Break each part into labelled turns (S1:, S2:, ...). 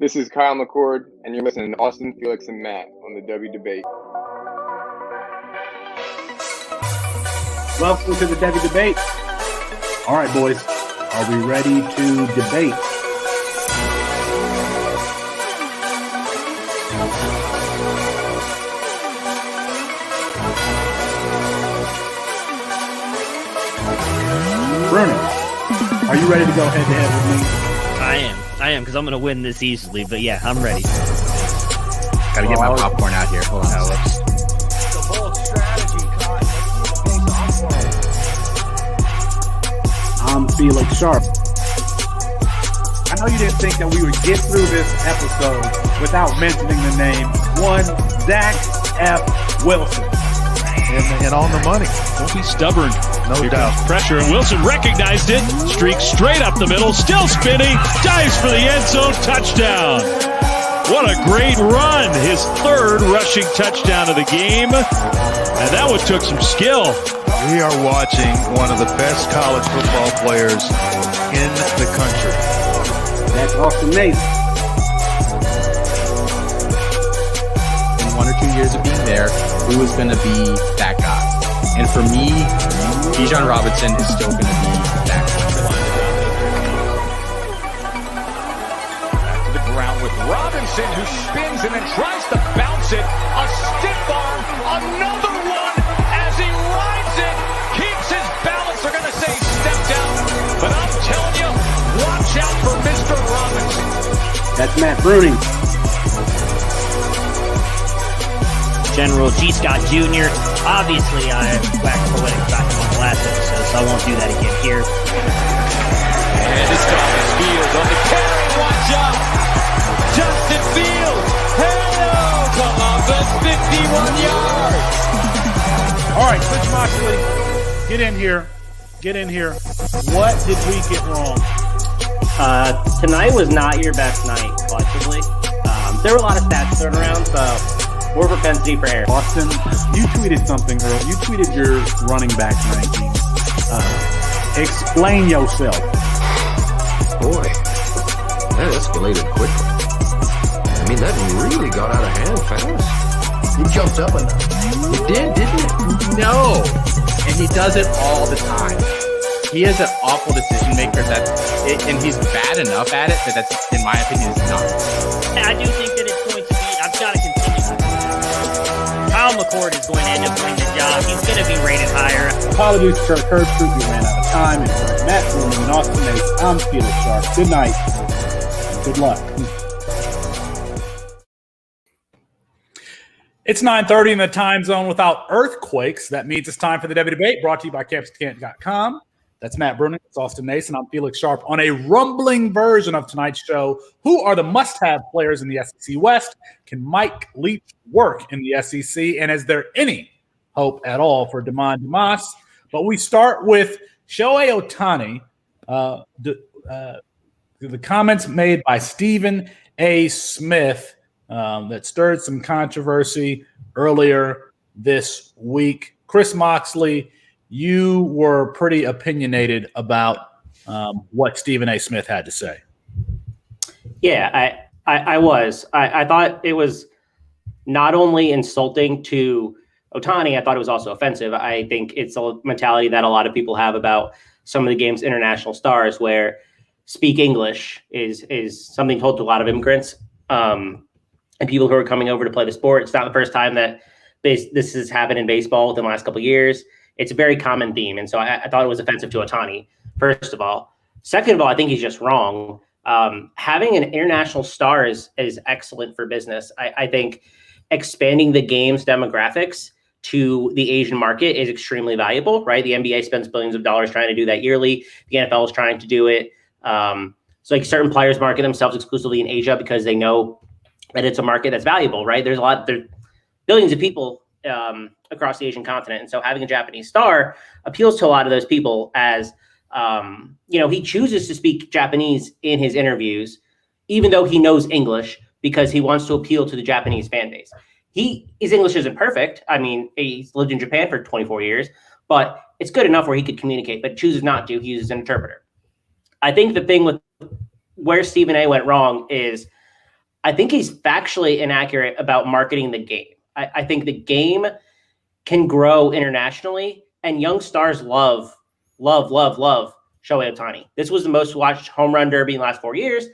S1: This is Kyle McCord, and you're listening to Austin, Felix, and Matt on the Devy Debate.
S2: Welcome to the Devy Debate. All right, boys, are we ready to debate? Bruno, are you ready to go head-to-head with me?
S3: I am, because I'm going to win this easily, but yeah, I'm ready.
S4: Gotta get my popcorn out here. Hold on.
S5: The bold strategy, Cotton.
S2: I'm Felix Sharp. I know you didn't think that we would get through this episode without mentioning the name one Zach F. Wilson.
S6: And on the money. Don't be stubborn. No doubt.
S7: Pressure, and Wilson recognized it. Streaks straight up the middle, still spinning, dives for the end zone, touchdown. What a great run. His third rushing touchdown of the game. And that one took some skill.
S6: We are watching one of the best college football players in the country.
S2: That's Austin Mason.
S4: In 1 or 2 years of being there, who is going to be that guy? And for me, Bijan Robinson is still going to be that guy.
S5: Back to the ground with Robinson, who spins and then tries to bounce it. A stiff arm, another one as he rides it, keeps his balance. They're going to say step down, but I'm telling you, watch out for Mr. Robinson.
S2: That's Matt Bruning.
S3: General G. Scott Jr. Obviously, I waxed poetic back on the last episode, so I won't do that again here.
S5: And this time is Fields on the carry. Watch out! Justin Fields, hell to offense, 51 yards.
S2: All right, Coach Moxley, get in here. Get in here. What did we get wrong?
S3: Tonight was not your best night, collectively. There were a lot of stats thrown around, so more propensity for error.
S2: Austin, you tweeted something earlier. You tweeted your running back rankings. Explain yourself.
S8: Boy, that escalated quickly. I mean, that really got out of hand fast. He jumped up enough. It did, didn't it?
S4: No! And he does it all the time. He is an awful decision maker, and he's bad enough at it that that's, in my opinion, is not.
S3: I do think that it's going to be, I've got to continue. Kyle McCord is going to end up winning the job. He's going to be rated higher.
S2: Apologies to Kirk Herbstreit. We ran out of time. And for Matt Bruning and Austin Mason, I'm Felix Sharp. Good night. And good luck. It's 9:30 in the time zone without earthquakes. That means it's time for the Devy Debate, brought to you by CampusCant.com. That's Matt Bruning. It's Austin Mason. I'm Felix Sharp. On a rumbling version of tonight's show, who are the must-have players in the SEC West? Can Mike Leach work in the SEC? And is there any hope at all for Damon DeMoss? But we start with Shohei Ohtani. The comments made by Stephen A. Smith that stirred some controversy earlier this week. Chris Moxley, you were pretty opinionated about what Stephen A. Smith had to say.
S9: Yeah, I was. I thought it was not only insulting to Ohtani, I thought it was also offensive. I think it's a mentality that a lot of people have about some of the game's international stars, where speak English is something told to a lot of immigrants and people who are coming over to play the sport. It's not the first time that this has happened in baseball within the last couple of years. It's a very common theme. And so I thought it was offensive to Ohtani, first of all. Second of all, I think he's just wrong. Having an international star is excellent for business. I think expanding the game's demographics to the Asian market is extremely valuable, right? The NBA spends billions of dollars trying to do that yearly. The NFL is trying to do it. So like certain players market themselves exclusively in Asia because they know that it's a market that's valuable, right? There's billions of people across the Asian continent. And so having a Japanese star appeals to a lot of those people as, he chooses to speak Japanese in his interviews, even though he knows English, because he wants to appeal to the Japanese fan base. His English isn't perfect. I mean, he's lived in Japan for 24 years, but it's good enough where he could communicate, but chooses not to. He uses an interpreter. I think the thing with where Stephen A. went wrong is I think he's factually inaccurate about marketing the game. I think the game can grow internationally, and young stars love Shohei Ohtani. This was the most watched home run derby in the last 4 years,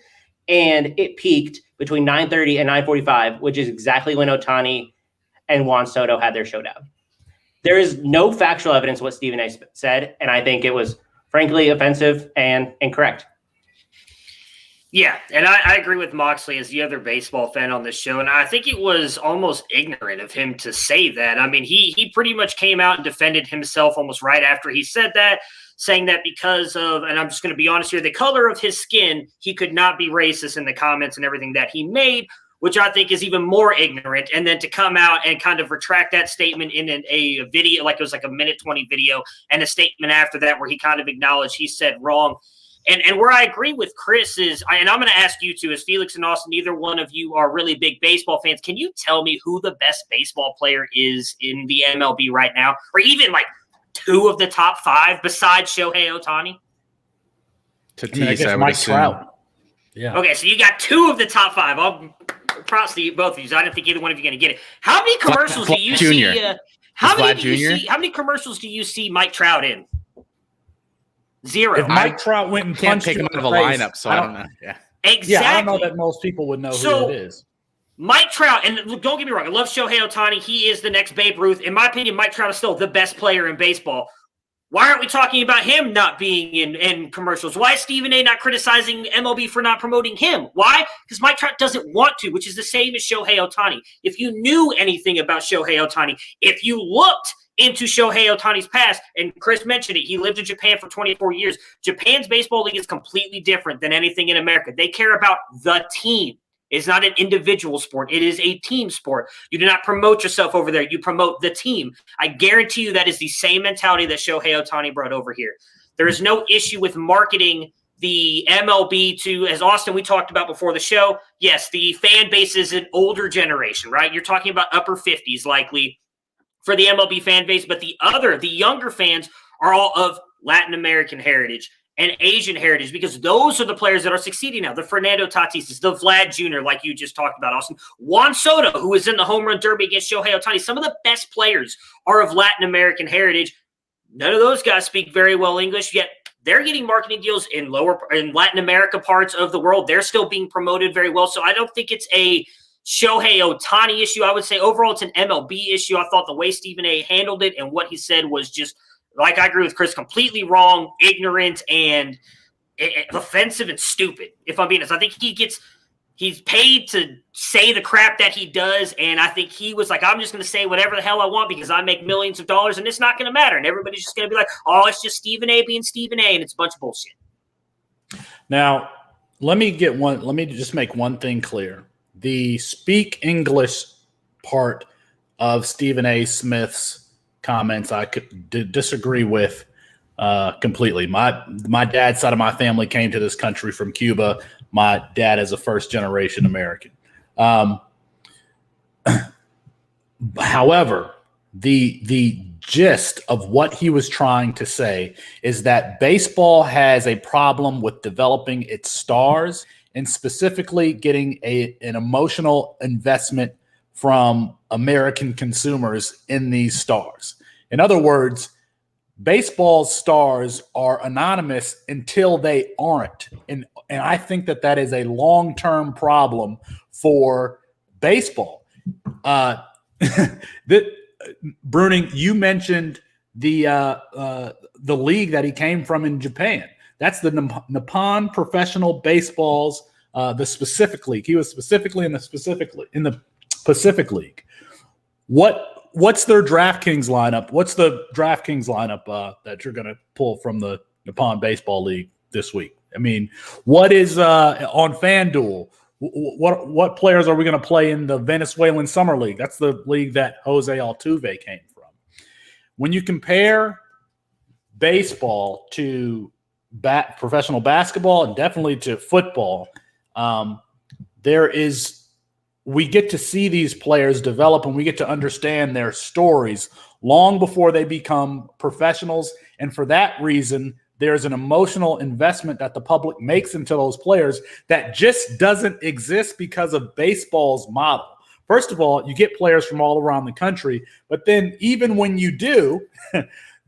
S9: and it peaked between 9:30 and 9:45, which is exactly when Ohtani and Juan Soto had their showdown. There is no factual evidence of what Stephen A. said, and I think it was frankly offensive and incorrect.
S10: Yeah, and I agree with Moxley as the other baseball fan on this show, and I think it was almost ignorant of him to say that. I mean, he pretty much came out and defended himself almost right after he said that, saying that because of, and I'm just going to be honest here, the color of his skin, he could not be racist in the comments and everything that he made, which I think is even more ignorant. And then to come out and kind of retract that statement in a video, like it was like a minute 20 video, and a statement after that where he kind of acknowledged he said wrong. And where I agree with Chris is, and I'm going to ask you two, as Felix and Austin, neither one of you are really big baseball fans. Can you tell me who the best baseball player is in the MLB right now? Or even like 2 of the top 5 besides Shohei Ohtani?
S4: Tatis, I would
S2: Mike
S4: assume.
S2: Trout. Yeah.
S10: Okay, so you got 2 of the top 5. I'll props to you, both of you. So I didn't think either one of you are going to get it. How many commercials do you see? How many commercials do you see Mike Trout in? 0.
S2: If Mike Trout went and
S4: Can't
S2: punched
S4: take
S2: you
S4: him
S2: in
S4: out
S2: the
S4: of a
S2: face,
S4: lineup, so I don't know. Yeah.
S10: Exactly.
S2: Yeah, I don't know that most people would know who it is.
S10: Mike Trout, and look, don't get me wrong, I love Shohei Ohtani. He is the next Babe Ruth. In my opinion, Mike Trout is still the best player in baseball. Why aren't we talking about him not being in commercials? Why is Stephen A. not criticizing MLB for not promoting him? Why? Because Mike Trout doesn't want to, which is the same as Shohei Ohtani. If you knew anything about Shohei Ohtani, if you looked into Shohei Ohtani's past, and Chris mentioned it, he lived in Japan for 24 years. Japan's baseball league is completely different than anything in America. They care about the team. It's not an individual sport. It is a team sport. You do not promote yourself over there. You promote the team. I guarantee you that is the same mentality that Shohei Ohtani brought over here. There is no issue with marketing the MLB to, as Austin, we talked about before the show, yes, the fan base is an older generation, right? You're talking about upper 50s likely for the MLB fan base, but the younger fans are all of Latin American heritage and Asian heritage, because those are the players that are succeeding now. The Fernando Tatis, the Vlad Jr., like you just talked about, Austin. Juan Soto, who is in the home run derby against Shohei Ohtani. Some of the best players are of Latin American heritage. None of those guys speak very well English, yet they're getting marketing deals in Latin America parts of the world. They're still being promoted very well. So I don't think it's a Shohei Ohtani issue. I would say overall it's an MLB issue. I thought the way Stephen A. handled it and what he said was just, like I agree with Chris, completely wrong, ignorant, and offensive and stupid, if I'm being honest. I think he's paid to say the crap that he does, and I think he was like, I'm just going to say whatever the hell I want because I make millions of dollars, and it's not going to matter. And everybody's just going to be like, oh, it's just Stephen A. being Stephen A., and it's a bunch of bullshit.
S2: Now, let me just make one thing clear. The speak English part of Stephen A. Smith's comments I could disagree with completely. My dad's side of my family came to this country from Cuba. My dad is a first-generation American. However, the gist of what he was trying to say is that baseball has a problem with developing its stars and specifically getting an emotional investment from American consumers in these stars. In other words, baseball stars are anonymous until they aren't. And I think that is a long-term problem for baseball. Bruning, you mentioned the league that he came from in Japan. That's the Nippon Professional Baseball's the Pacific League. He was specifically in the Pacific League. What's their DraftKings lineup? What's the DraftKings lineup that you're going to pull from the Nippon Baseball League this week? I mean, what is on FanDuel? What players are we going to play in the Venezuelan Summer League? That's the league that Jose Altuve came from. When you compare baseball to professional basketball and definitely to football, we get to see these players develop and we get to understand their stories long before they become professionals. And for that reason, there's an emotional investment that the public makes into those players that just doesn't exist because of baseball's model. First of all, you get players from all around the country, but then even when you do,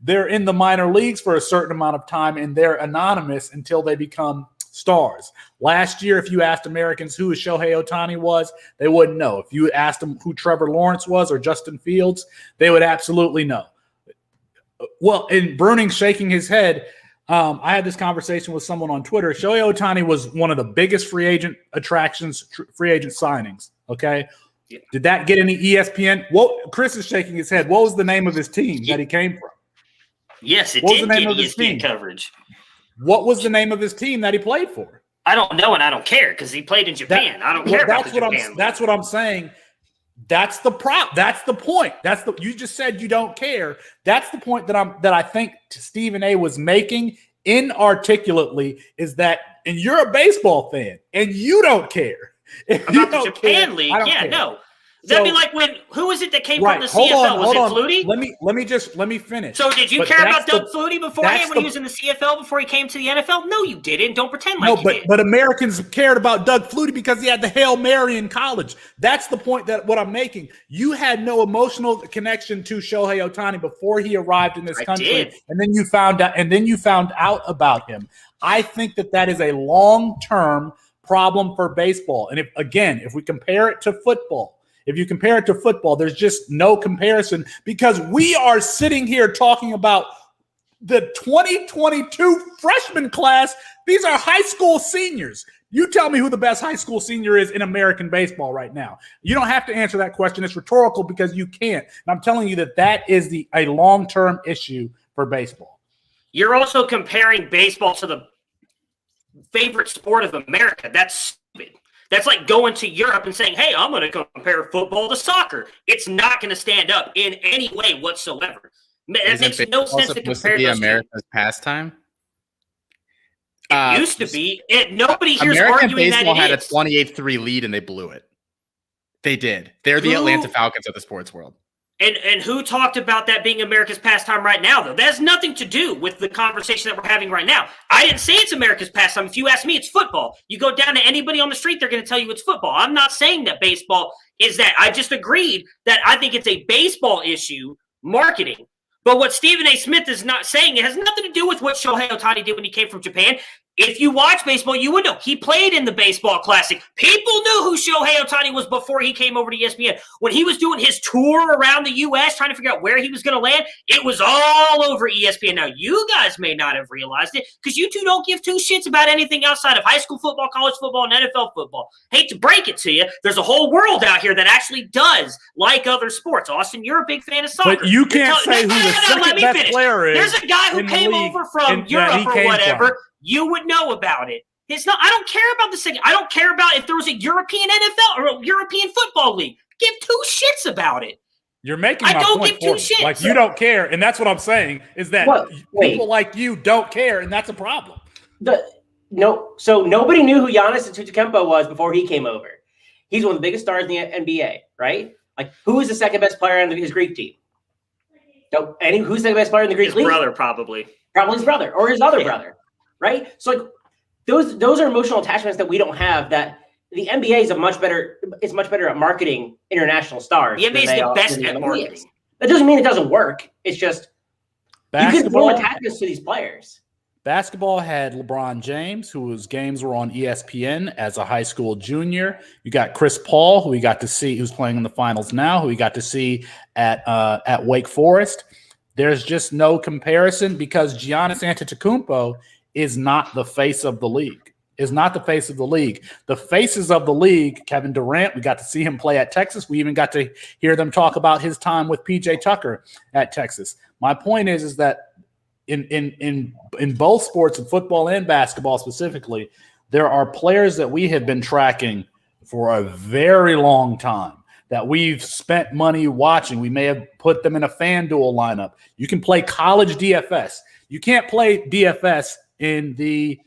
S2: they're in the minor leagues for a certain amount of time and they're anonymous until they become stars. Last year, if you asked Americans who Shohei Ohtani was, they wouldn't know. If you asked them who Trevor Lawrence was or Justin Fields, they would absolutely know. Well, and Bruning's shaking his head. I had this conversation with someone on Twitter. Shohei Ohtani was one of the biggest free agent attractions, free agent signings. Okay. Yeah. Did that get any ESPN? What Chris is shaking his head. What was the name of his team that he came from?
S10: Yes, it did get ESPN coverage.
S2: What was the name of his team that he played for?
S10: I don't know, and I don't care because he played in Japan. I don't care about the Japan.
S2: That's what I'm saying. That's the That's the point. You just said you don't care. That's the point that I think Stephen A was making inarticulately is that, and you're a baseball fan and you don't care.
S10: About the Japan League, yeah, no. That'd be like who was it that came from the CFL? Was it Flutie?
S2: Let me finish.
S10: So did you care about Doug Flutie beforehand when he was in the CFL before he came to the NFL? No, you didn't. Don't pretend like you did.
S2: But Americans cared about Doug Flutie because he had the Hail Mary in college. That's the point that what I'm making. You had no emotional connection to Shohei Ohtani before he arrived in this country, and then you found out about him. I think that is a long-term problem for baseball. And if we compare it to football. If you compare it to football, there's just no comparison because we are sitting here talking about the 2022 freshman class. These are high school seniors. You tell me who the best high school senior is in American baseball right now. You don't have to answer that question. It's rhetorical because you can't. And I'm telling you that is a long-term issue for baseball.
S10: You're also comparing baseball to the favorite sport of America. That's stupid. That's like going to Europe and saying, hey, I'm going to compare football to soccer. It's not going to stand up in any way whatsoever. It makes no sense to compare those
S4: America's pastime.
S10: It used to be. Nobody here's
S4: American
S10: arguing
S4: baseball
S10: that
S4: had a 28-3 lead and they blew it. They did. They're the Atlanta Falcons of the sports world.
S10: And who talked about that being America's pastime right now, though? That has nothing to do with the conversation that we're having right now. I didn't say it's America's pastime. If you ask me, it's football. You go down to anybody on the street, they're going to tell you it's football. I'm not saying that baseball is that. I just agreed that I think it's a baseball issue, marketing. But what Stephen A. Smith is not saying, it has nothing to do with what Shohei Ohtani did when he came from Japan. If you watch baseball, you would know. He played in the Baseball Classic. People knew who Shohei Ohtani was before he came over to ESPN. When he was doing his tour around the U.S., trying to figure out where he was going to land, it was all over ESPN. Now, you guys may not have realized it because you two don't give two shits about anything outside of high school football, college football, and NFL football. Hate to break it to you. There's a whole world out here that actually does like other sports. Austin, you're a big fan of soccer.
S2: But you can't say who the second best player is.
S10: There's a guy who came over from Europe or whatever. You would know about it. It's not. I don't care about the second. I don't care about if there was a European NFL or a European football league. Give two shits about it.
S2: You're making my point for you. Like you don't care, and that's what I'm saying is that people like you don't care, and that's a problem.
S9: So nobody knew who Giannis Antetokounmpo was before he came over. He's one of the biggest stars in the NBA, right? Like, who is the second best player on his Greek team? Who's the second best player in the Greek league?
S10: His brother, probably.
S9: Probably his brother or his other brother. Right? So like those are emotional attachments that we don't have. That the NBA is much better at marketing international stars.
S10: The NBA is the best at marketing.
S9: That doesn't mean it doesn't work. It's just
S2: basketball,
S9: you can form attachments to these players.
S2: Basketball had LeBron James, whose games were on ESPN as a high school junior. You got Chris Paul, who we got to see, who's playing in the finals now, who we got to see at Wake Forest. There's just no comparison because Giannis Antetokounmpo is not the face of the league. The faces of the league, Kevin Durant, we got to see him play at Texas. We even got to hear them talk about his time with PJ Tucker at Texas. My point is that in both sports, in football and basketball specifically, there are players that we have been tracking for a very long time that we've spent money watching. We may have put them in a FanDuel lineup. You can play college DFS. You can't play DFS in the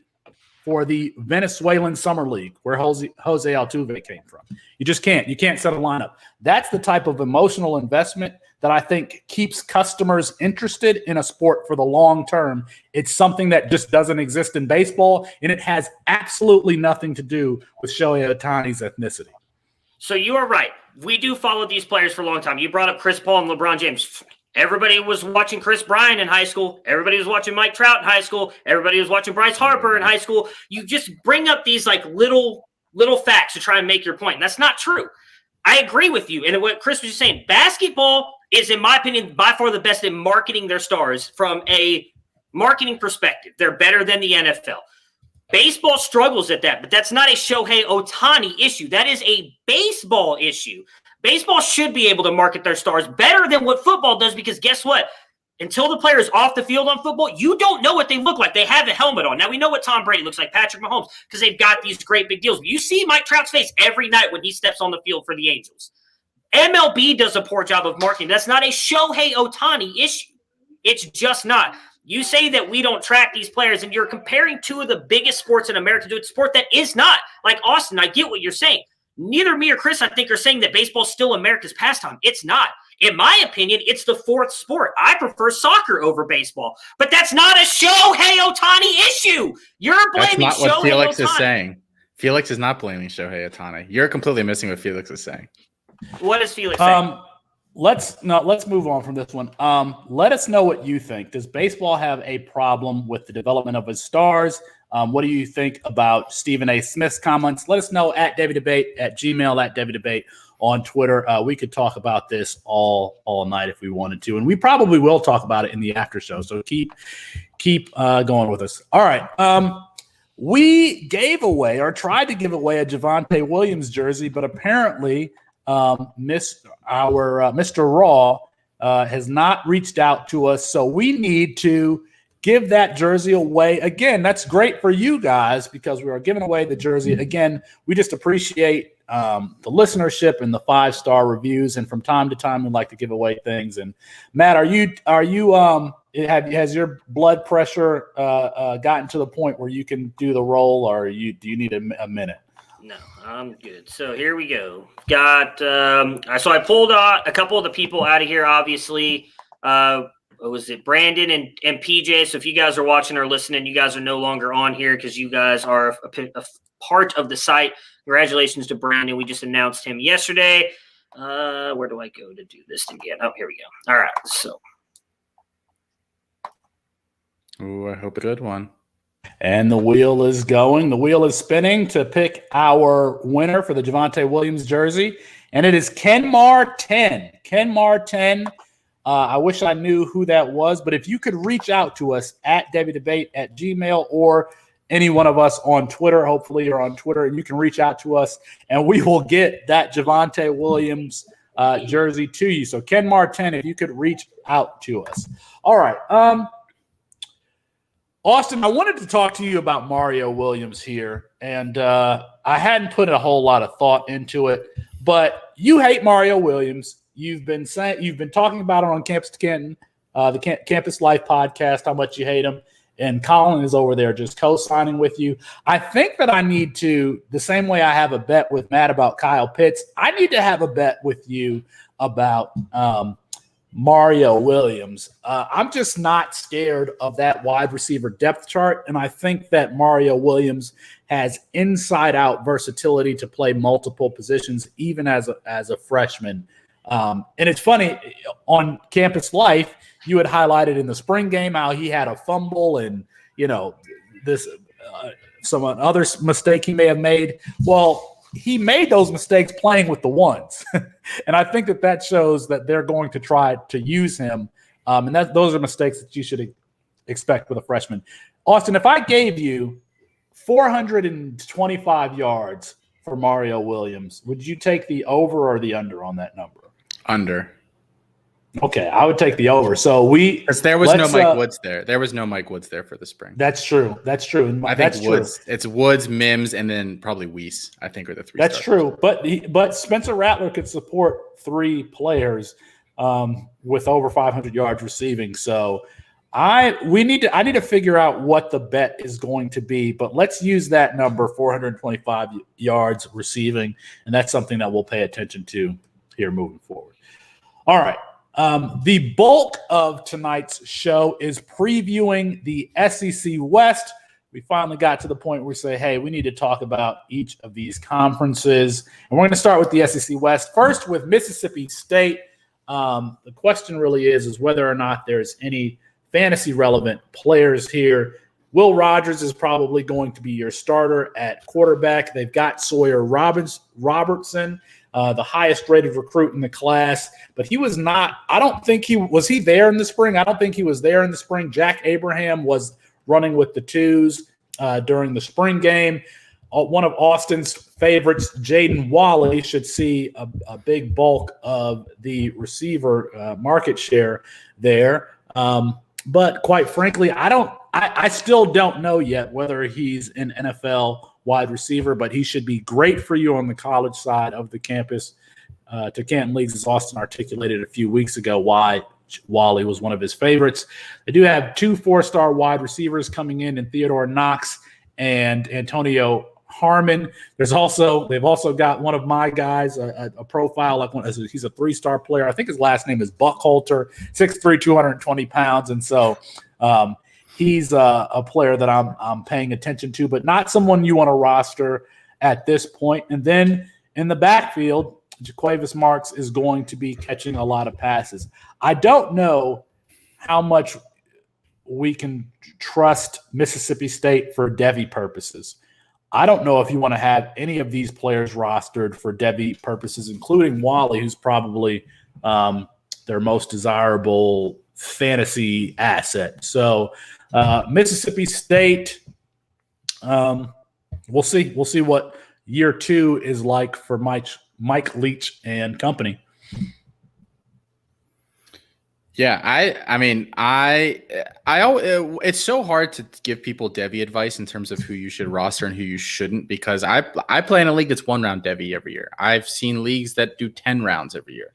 S2: for the Venezuelan Summer League where Jose Altuve came from. You just can't. You can't set a lineup. That's the type of emotional investment that I think keeps customers interested in a sport for the long term. It's something that just doesn't exist in baseball, and it has absolutely nothing to do with Shohei Ohtani's ethnicity.
S10: So you are right. We do follow these players for a long time. You brought up Chris Paul and LeBron James. Everybody was watching Chris Bryant in high school. Everybody was watching Mike Trout in high school. Everybody was watching Bryce Harper in high school. You just bring up these like little facts to try and make your point. And that's not true. I agree with you. And what Chris was just saying, basketball is, in my opinion, by far the best in marketing their stars from a marketing perspective. They're better than the NFL. Baseball struggles at that, but that's not a Shohei Ohtani issue. That is a baseball issue. Baseball should be able to market their stars better than what football does, because guess what? Until the player's off the field on football, you don't know what they look like. They have a helmet on. Now, we know what Tom Brady looks like, Patrick Mahomes, because they've got these great big deals. But you see Mike Trout's face every night when he steps on the field for the Angels. MLB does a poor job of marketing. That's not a Shohei Ohtani issue. It's just not. You say that we don't track these players, and you're comparing two of the biggest sports in America to a sport that is not. Like Austin, I get what you're saying. Neither me or Chris, I think, are saying that baseball is still America's pastime. It's not. In my opinion, it's the fourth sport. I prefer soccer over baseball. But that's not a Shohei Ohtani issue. You're blaming
S4: That's not what
S10: Shohei
S4: Felix
S10: Ohtani.
S4: is saying. Felix is not blaming Shohei Ohtani. You're completely missing what Felix is saying.
S10: What is Felix saying?
S2: Let's move on from this one. Let us know what you think. Does baseball have a problem with the development of its stars? What do you think about Stephen A. Smith's comments? Let us know at Devy Debate, at Gmail, at Devy Debate on Twitter. We could talk about this all night if we wanted to, and we probably will talk about it in the after show. So keep going with us. All right. We gave away or tried to give away a Javonte Williams jersey, but apparently Mr. Raw has not reached out to us. So we need to give that jersey away. Again, that's great for you guys because we are giving away the jersey. Again, we just appreciate the listenership and the 5-star reviews. And from time to time, we like to give away things. And Matt, has your blood pressure gotten to the point where you can do the roll, or do you need a minute?
S10: No, I'm good. So here we go. Got so I pulled a couple of the people out of here, obviously. Was it Brandon and PJ? So if you guys are watching or listening, you guys are no longer on here because you guys are a part of the site. Congratulations to Brandon. We just announced him yesterday. Where do I go to do this again? Oh, here we go. All right. So.
S4: Ooh, I hope a good one.
S2: And the wheel is going. The wheel is spinning to pick our winner for the Javonte Williams jersey. And it is Kenmar 10. Kenmar 10. I wish I knew who that was, but if you could reach out to us at Devy Debate at Gmail or any one of us on Twitter, hopefully you're on Twitter, and you can reach out to us, and we will get that Javonte Williams jersey to you. So Kenmar 10, if you could reach out to us. All right. Austin, I wanted to talk to you about Mario Williams here, and I hadn't put a whole lot of thought into it, but you hate Mario Williams. You've been talking about it on Campus to Canton, the Campus Life podcast, how much you hate him, and Colin is over there just co-signing with you. I think that I need to, the same way I have a bet with Matt about Kyle Pitts, I need to have a bet with you about Mario Williams. I'm just not scared of that wide receiver depth chart, and I think that Mario Williams has inside-out versatility to play multiple positions, even as a freshman. And it's funny, on Campus Life, you had highlighted in the spring game how he had a fumble and, this some other mistake he may have made. Well, he made those mistakes playing with the ones. And I think that shows that they're going to try to use him. And those are mistakes that you should expect with a freshman. Austin, if I gave you 425 yards for Mario Williams, would you take the over or the under on that number?
S4: Under.
S2: Okay, I would take the over. So
S4: because there was no Mike Woods there. There was no Mike Woods there for the spring.
S2: That's true. And
S4: I think Woods. True. It's Woods, Mims, and then probably Weiss, I think, are the three.
S2: That's
S4: starters.
S2: true. But Spencer Rattler could support 3 players with over 500 yards receiving. So I need to figure out what the bet is going to be, but let's use that number, 425 yards receiving, and that's something that we'll pay attention to here moving forward. All right. The bulk of tonight's show is previewing the SEC West. We finally got to the point where we say, hey, we need to talk about each of these conferences. And we're going to start with the SEC West. First with Mississippi State. The question really is whether or not there's any fantasy relevant players here. Will Rogers is probably going to be your starter at quarterback. They've got Sawyer Robertson, the highest rated recruit in the class, but he was not, I don't think was he there in the spring? I don't think he was there in the spring. Jack Abraham was running with the twos during the spring game. One of Austin's favorites, Jaden Walley, should see a big bulk of the receiver market share there. But quite frankly, I still don't know yet whether he's an NFL wide receiver, but he should be great for you on the college side of the campus. To Canton Leagues, as Austin articulated a few weeks ago, why Wally was one of his favorites. They do have 2 4-star wide receivers coming in Theodore Knox and Antonio Harmon. They've also got one of my guys, a profile like one. He's a 3-star player. I think his last name is Buckhalter, 6'3", 220 pounds, and so he's a player that I'm paying attention to, but not someone you want to roster at this point. And then in the backfield, Jaquavis Marks is going to be catching a lot of passes. I don't know how much we can trust Mississippi State for Devy purposes. I don't know if you want to have any of these players rostered for Devy purposes, including Wally, who's probably their most desirable fantasy asset. So Mississippi State, we'll see. We'll see what year 2 is like for Mike Leach and company.
S4: Yeah, it's so hard to give people Devy advice in terms of who you should roster and who you shouldn't, because I play in a league that's 1 round Devy every year. I've seen leagues that do 10 rounds every year.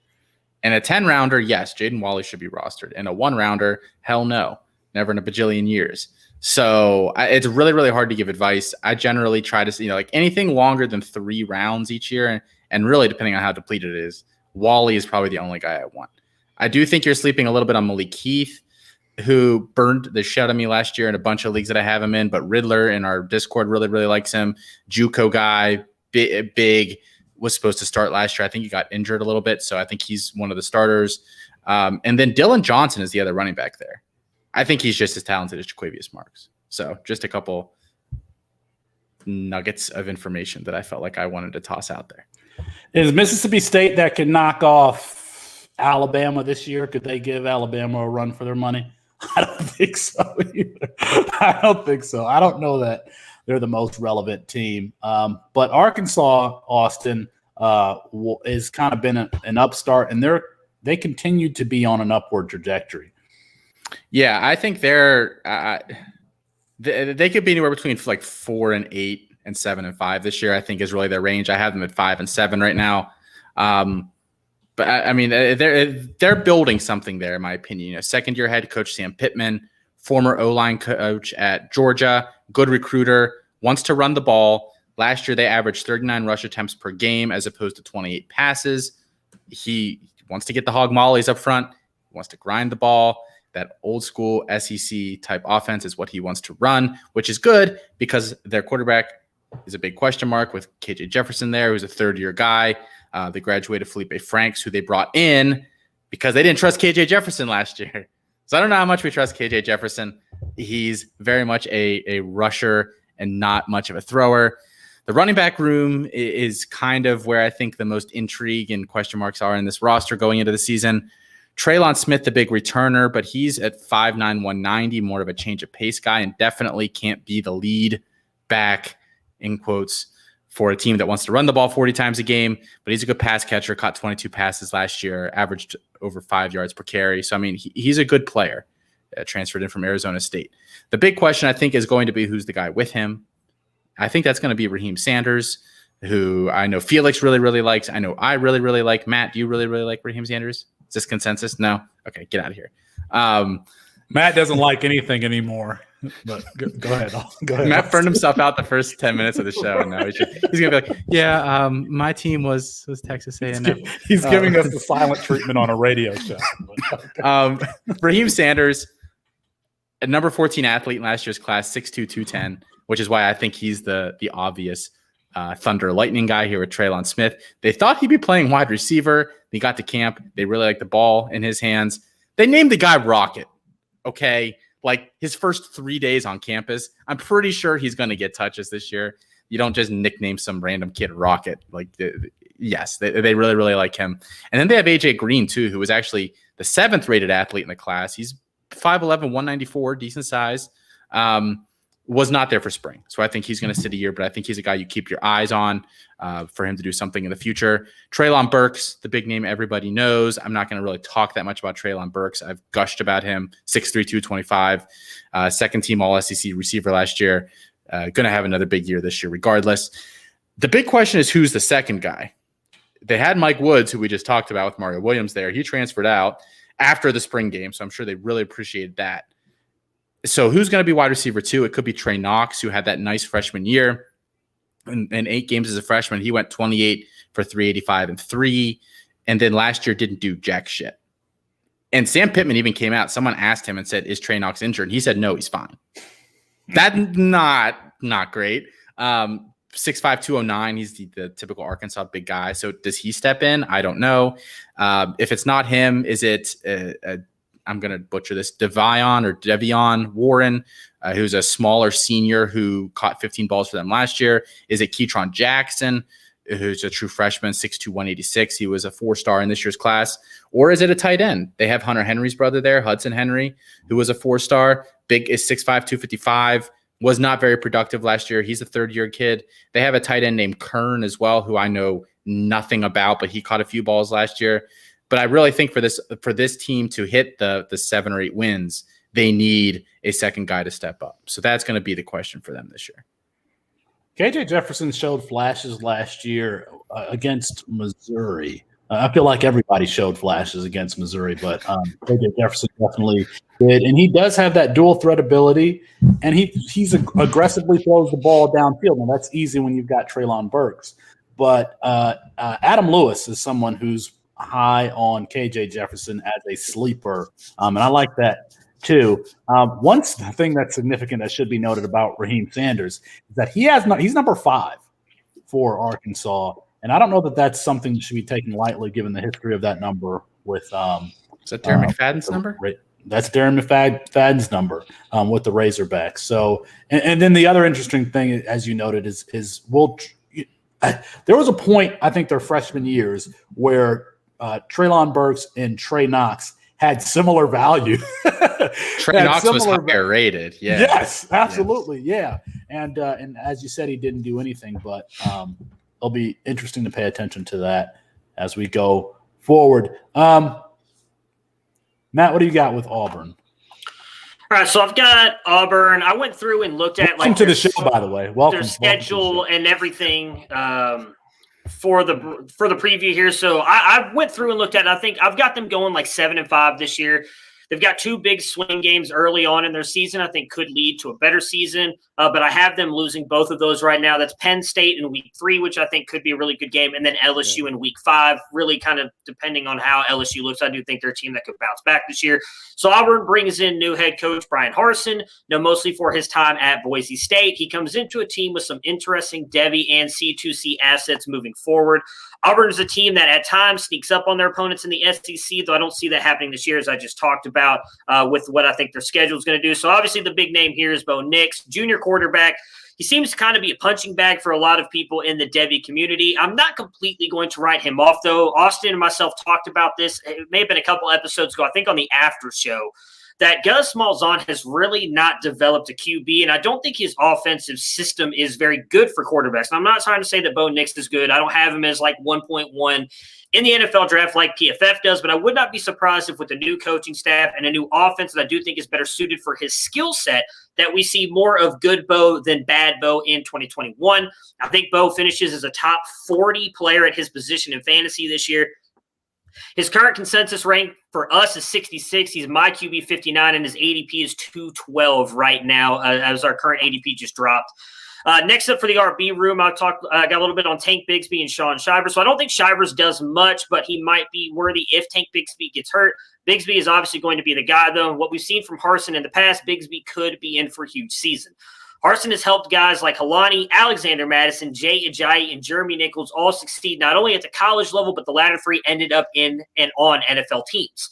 S4: And a 10 rounder, yes, Jaden Walley should be rostered. And a 1 rounder, hell no, never in a bajillion years. So it's really, really hard to give advice. I generally try to see, like anything longer than 3 rounds each year, and really depending on how depleted it is, Wally is probably the only guy I want. I do think you're sleeping a little bit on Malik Heath, who burned the shit out of me last year in a bunch of leagues that I have him in, but Riddler in our Discord really, really likes him. JUCO guy, big, was supposed to start last year. I think he got injured a little bit, so I think he's one of the starters. And then Dylan Johnson is the other running back there. I think he's just as talented as Jaquavius Marks. So just a couple nuggets of information that I felt like I wanted to toss out there.
S2: Is Mississippi State that can knock off Alabama this year? Could they give Alabama a run for their money? I don't think so either. I don't think so. I don't know that they're the most relevant team. But Arkansas, Austin, is kind of been an upstart, and they continue to be on an upward trajectory.
S4: Yeah, I think they could be anywhere between like 4-8 and 7-5 this year. I think is really their range. I have them at 5-7 right now. But I mean, they're building something there, in my opinion. Second-year head coach Sam Pittman, former O-line coach at Georgia, good recruiter, wants to run the ball. Last year, they averaged 39 rush attempts per game as opposed to 28 passes. He wants to get the hog mollies up front. He wants to grind the ball. That old school SEC type offense is what he wants to run, which is good because their quarterback is a big question mark with KJ Jefferson there, who's a third-year guy. They graduated Felipe Franks, who they brought in because they didn't trust KJ Jefferson last year. So I don't know how much we trust KJ Jefferson. He's very much a rusher and not much of a thrower. The running back room is kind of where I think the most intrigue and question marks are in this roster going into the season. Traylon Smith, the big returner, but he's at 5'9", 190, more of a change of pace guy, and definitely can't be the lead back, in quotes, for a team that wants to run the ball 40 times a game. But he's a good pass catcher, caught 22 passes last year, averaged over 5 yards per carry. So, I mean, he's a good player, transferred in from Arizona State. The big question, I think, is going to be who's the guy with him. I think that's going to be Raheem Sanders, who I know Felix really, really likes. I know I really, really like. Matt, do you really, really like Raheem Sanders? Is this consensus? No? Okay, get out of here.
S2: Matt doesn't like anything anymore. But go ahead. Go ahead.
S4: Matt burned himself out the first 10 minutes of the show. And now he's going to be like, yeah, my team was Texas A&M.
S2: He's giving us the silent treatment on a radio show.
S4: Raheem Sanders, a number 14 athlete in last year's class, 6'2", 210, which is why I think he's the obvious Thunder Lightning guy here with Traylon Smith. They thought he'd be playing wide receiver. He got to camp. They really like the ball in his hands. They named the guy Rocket. Okay. Like his first 3 days on campus, I'm pretty sure he's going to get touches this year. You don't just nickname some random kid Rocket. Like, yes, they really, really like him. And then they have AJ Green too, who was actually the 7th rated athlete in the class. He's 5'11", 194, decent size. Was not there for spring. So I think he's going to sit a year, but I think he's a guy you keep your eyes on for him to do something in the future. Treylon Burks, the big name everybody knows. I'm not going to really talk that much about Treylon Burks. I've gushed about him. 6'3", 225, second team All-SEC receiver last year. Going to have another big year this year regardless. The big question is who's the second guy? They had Mike Woods, who we just talked about with Mario Williams there. He transferred out after the spring game, so I'm sure they really appreciated that. So who's going to be wide receiver 2? It could be Trey Knox, who had that nice freshman year. In 8 games as a freshman, he went 28 for 385 and 3. And then last year didn't do jack shit. And Sam Pittman even came out. Someone asked him and said, is Trey Knox injured? And he said, no, he's fine. That's not great. 6'5", 209. He's the typical Arkansas big guy. So does he step in? I don't know. If it's not him, is it I'm going to butcher this, Devion Warren, who's a smaller senior who caught 15 balls for them last year? Is it Ketron Jackson, who's a true freshman, 6'2", 186? He was a 4-star in this year's class. Or is it a tight end? They have Hunter Henry's brother there, Hudson Henry, who was a 4-star. Big is 6'5", 255. Was not very productive last year. He's a third-year kid. They have a tight end named Kern as well, who I know nothing about, but he caught a few balls last year. But I really think for this team to hit the 7 or 8 wins, they need a second guy to step up. So that's going to be the question for them this year.
S2: KJ Jefferson showed flashes last year against Missouri. I feel like everybody showed flashes against Missouri, but KJ Jefferson definitely did. And he does have that dual threat ability, and he's aggressively throws the ball downfield. Now, that's easy when you've got Treylon Burks. But Adam Lewis is someone who's high on KJ Jefferson as a sleeper, and I like that too. One thing that's significant that should be noted about Raheem Sanders is that he's number 5 for Arkansas, and I don't know that that's something that should be taken lightly given the history of that number with
S4: is that Darren McFadden's number?
S2: That's Darren McFadden's number with the Razorbacks. So and then the other interesting thing, as you noted, is there was a point, I think, their freshman years where Treylon Burks and Trey Knox had similar value.
S4: Trey Knox was higher rated. Yeah.
S2: Yes, absolutely. Yes. Yeah. And as you said, he didn't do anything, but it'll be interesting to pay attention to that as we go forward. Matt, what do you got with Auburn?
S10: All right, so I've got Auburn. I went through and looked at
S2: welcome to the show, by the way.
S10: Their schedule and everything for the preview here. So I went through and looked at it. I think I've got them going like 7-5 this year. They've got 2 big swing games early on in their season. I think could lead to a better season, but I have them losing both of those right now. That's Penn State in week 3, which I think could be a really good game, and then LSU in week 5, really kind of depending on how LSU looks. I do think they're a team that could bounce back this year. So Auburn brings in new head coach Brian Harsin, mostly for his time at Boise State. He comes into a team with some interesting Devy and C2C assets moving forward. Auburn is a team that at times sneaks up on their opponents in the SEC, though I don't see that happening this year, as I just talked about with what I think their schedule is going to do. So obviously the big name here is Bo Nix, junior quarterback. He seems to kind of be a punching bag for a lot of people in the Devy community. I'm not completely going to write him off, though. Austin and myself talked about this. It may have been a couple episodes ago, I think on the after show, that Gus Malzahn has really not developed a QB, and I don't think his offensive system is very good for quarterbacks. And I'm not trying to say that Bo Nix is good. I don't have him as like 1.1 in the NFL draft like PFF does, but I would not be surprised if with a new coaching staff and a new offense that I do think is better suited for his skill set, that we see more of good Bo than bad Bo in 2021. I think Bo finishes as a top 40 player at his position in fantasy this year. His current consensus rank for us is 66. He's my QB 59, and his ADP is 212 right now, as our current ADP just dropped. Next up for the RB room, I got a little bit on Tank Bigsby and Sean Shivers. So I don't think Shivers does much, but he might be worthy if Tank Bigsby gets hurt. Bigsby is obviously going to be the guy, though. What we've seen from Harsin in the past, Bigsby could be in for a huge season. Harsin has helped guys like Helani, Alexander Madison, Jay Ajayi, and Jeremy Nichols all succeed not only at the college level, but the latter three ended up in and on NFL teams.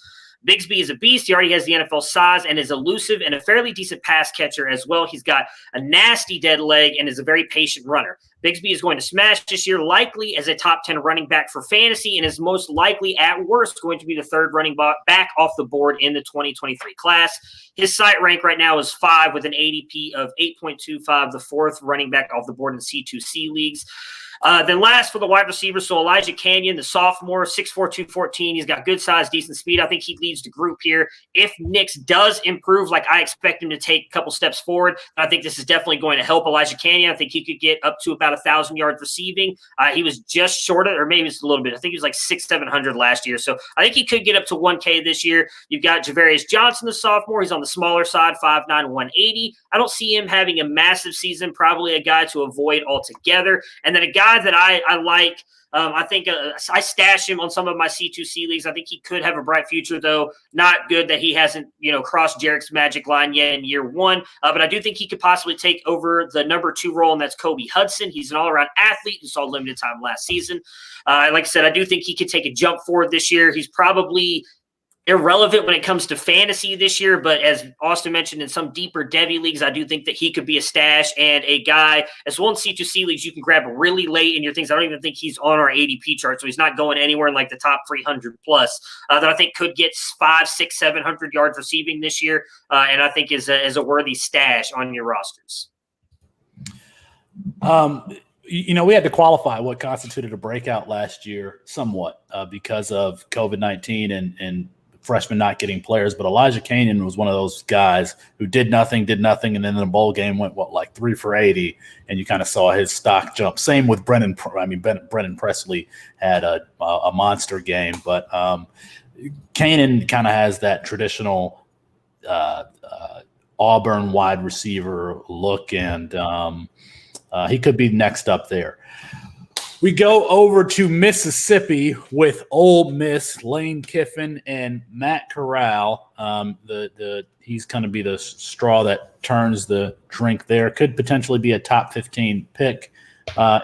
S10: Bigsby is a beast. He already has the NFL size and is elusive and a fairly decent pass catcher as well. He's got a nasty dead leg and is a very patient runner. Bigsby is going to smash this year, likely as a top 10 running back for fantasy, and is most likely at worst going to be the third running back off the board in the 2023 class. His site rank right now is 5 with an ADP of 8.25, the fourth running back off the board in C2C leagues. Then last for the wide receivers, so Elijah Canyon, the sophomore, 6'4", 214. He's got good size, decent speed. I think he leads the group here. If Nix does improve, like I expect him to take a couple steps forward, I think this is definitely going to help Elijah Canyon. I think he could get up to about 1,000 yards receiving. He was just short of, or maybe it's a little bit. I think he was like 600-700 last year. So I think he could get up to 1K this year. You've got Javarius Johnson, the sophomore. He's on the smaller side, 5'9", 180. I don't see him having a massive season, probably a guy to avoid altogether. And then a guy that I like, I think I stash him on some of my C2C leagues. I think he could have a bright future, though. Not good that he hasn't, crossed Jarek's magic line yet in year one. But I do think he could possibly take over the number 2 role, and that's Kobe Hudson. He's an all-around athlete who saw limited time last season. Like I said, I do think he could take a jump forward this year. He's probably irrelevant when it comes to fantasy this year, but as Austin mentioned, in some deeper Devy leagues, I do think that he could be a stash and a guy, as well in C2C leagues, you can grab really late in your things. I don't even think he's on our ADP chart, so he's not going anywhere in like the top 300 plus, that I think could get 500, 600, 700 yards receiving this year, and I think is a worthy stash on your rosters.
S2: We had to qualify what constituted a breakout last year somewhat because of COVID-19 and freshmen not getting players, but Elijah Canyon was one of those guys who did nothing, and then in the bowl game went, 3 for 80, and you kind of saw his stock jump. Same with Brennan Presley had a monster game, but Canyon kind of has that traditional Auburn wide receiver look, and he could be next up there. We go over to Mississippi with Ole Miss, Lane Kiffin, and Matt Corral. He's going to be the straw that turns the drink there. Could potentially be a top 15 pick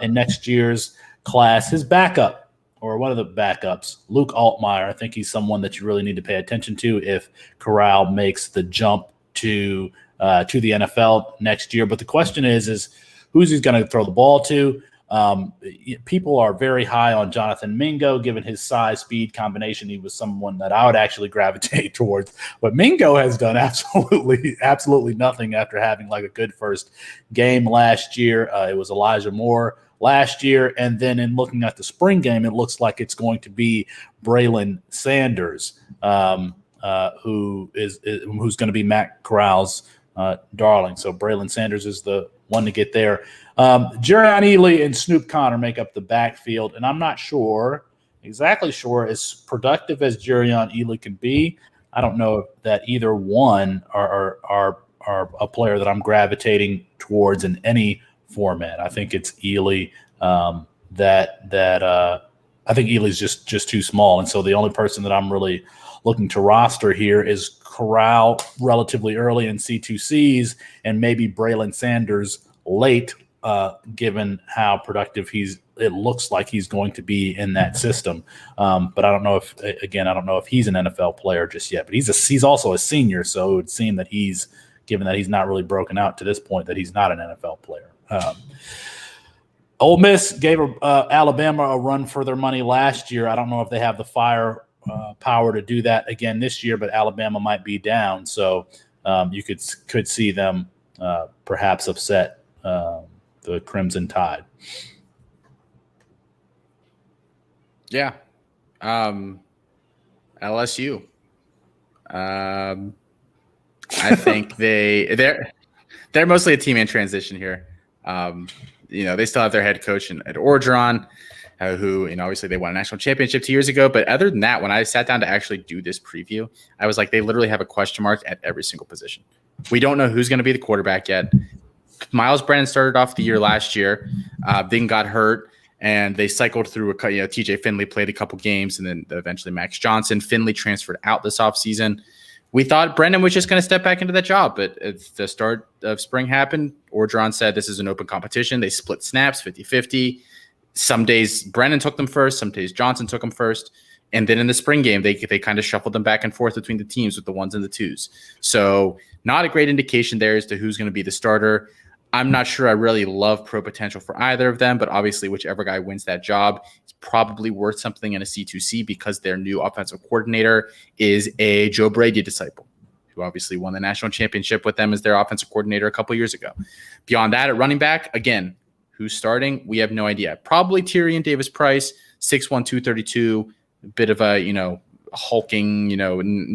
S2: in next year's class. His backup, or one of the backups, Luke Altmaier, I think he's someone that you really need to pay attention to if Corral makes the jump to the NFL next year. But the question is who's he going to throw the ball to? People are very high on Jonathan Mingo, given his size, speed combination. He was someone that I would actually gravitate towards. But Mingo has done absolutely nothing after having like a good first game last year. It was Elijah Moore last year. And then in looking at the spring game, it looks like it's going to be Braylon Sanders, who's going to be Matt Corral's darling. So Braylon Sanders is the one to get there. Jerrion Ely and Snoop Connor make up the backfield, and I'm not exactly sure, as productive as Jerrion Ely can be. I don't know that either one are a player that I'm gravitating towards in any format. I think it's Ely I think Ely's just too small, and so the only person that I'm really looking to roster here is Corral relatively early in C2Cs, and maybe Braylon Sanders late, given how productive it looks like he's going to be in that system. But I don't know if he's an NFL player just yet. But he's also a senior, so it would seem that given that he's not really broken out to this point, that he's not an NFL player. Ole Miss gave Alabama a run for their money last year. I don't know if they have the power to do that again this year, but Alabama might be down, so you could see them perhaps upset the Crimson Tide.
S4: Yeah. LSU. I think they're mostly a team in transition here. They still have their head coach at Orgeron. who, obviously they won a national championship 2 years ago. But other than that, when I sat down to actually do this preview, I was like, they literally have a question mark at every single position. We don't know who's going to be the quarterback yet. Miles Brennan started off the year last year, then got hurt, and they cycled through TJ Finley played a couple games, and then eventually Max Johnson. Finley transferred out this offseason. We thought Brennan was just going to step back into that job, but at the start of spring happened. Orgeron said this is an open competition. They split snaps 50-50. Some days Brennan took them first, some days Johnson took them first. And then in the spring game, they kind of shuffled them back and forth between the teams with the ones and the twos. So not a great indication there as to who's going to be the starter. I'm not sure I really love pro potential for either of them, but obviously whichever guy wins that job is probably worth something in a C2C because their new offensive coordinator is a Joe Brady disciple who obviously won the national championship with them as their offensive coordinator a couple years ago. Beyond that, at running back, again, who's starting? We have no idea. Probably Tyrion Davis-Price, 6'1", 232, a bit of a, hulking,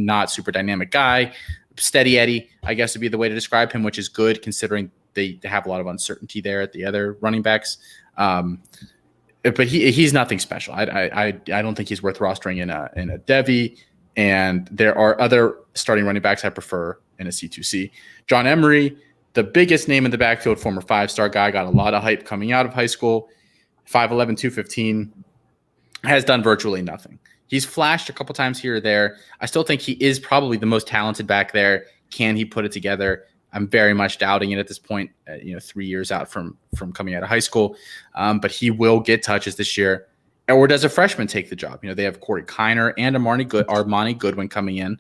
S4: not super dynamic guy. Steady Eddie, I guess would be the way to describe him, which is good considering they have a lot of uncertainty there at the other running backs. But he's nothing special. I don't think he's worth rostering in a Devy. And there are other starting running backs I prefer in a C2C. John Emery, the biggest name in the backfield, former 5-star guy, got a lot of hype coming out of high school. 5'11", 215, has done virtually nothing. He's flashed a couple times here or there. I still think he is probably the most talented back there. Can he put it together? I'm very much doubting it at this point, 3 years out from coming out of high school. But he will get touches this year. Or does a freshman take the job? They have Corey Kiner and Armani Goodwin coming in.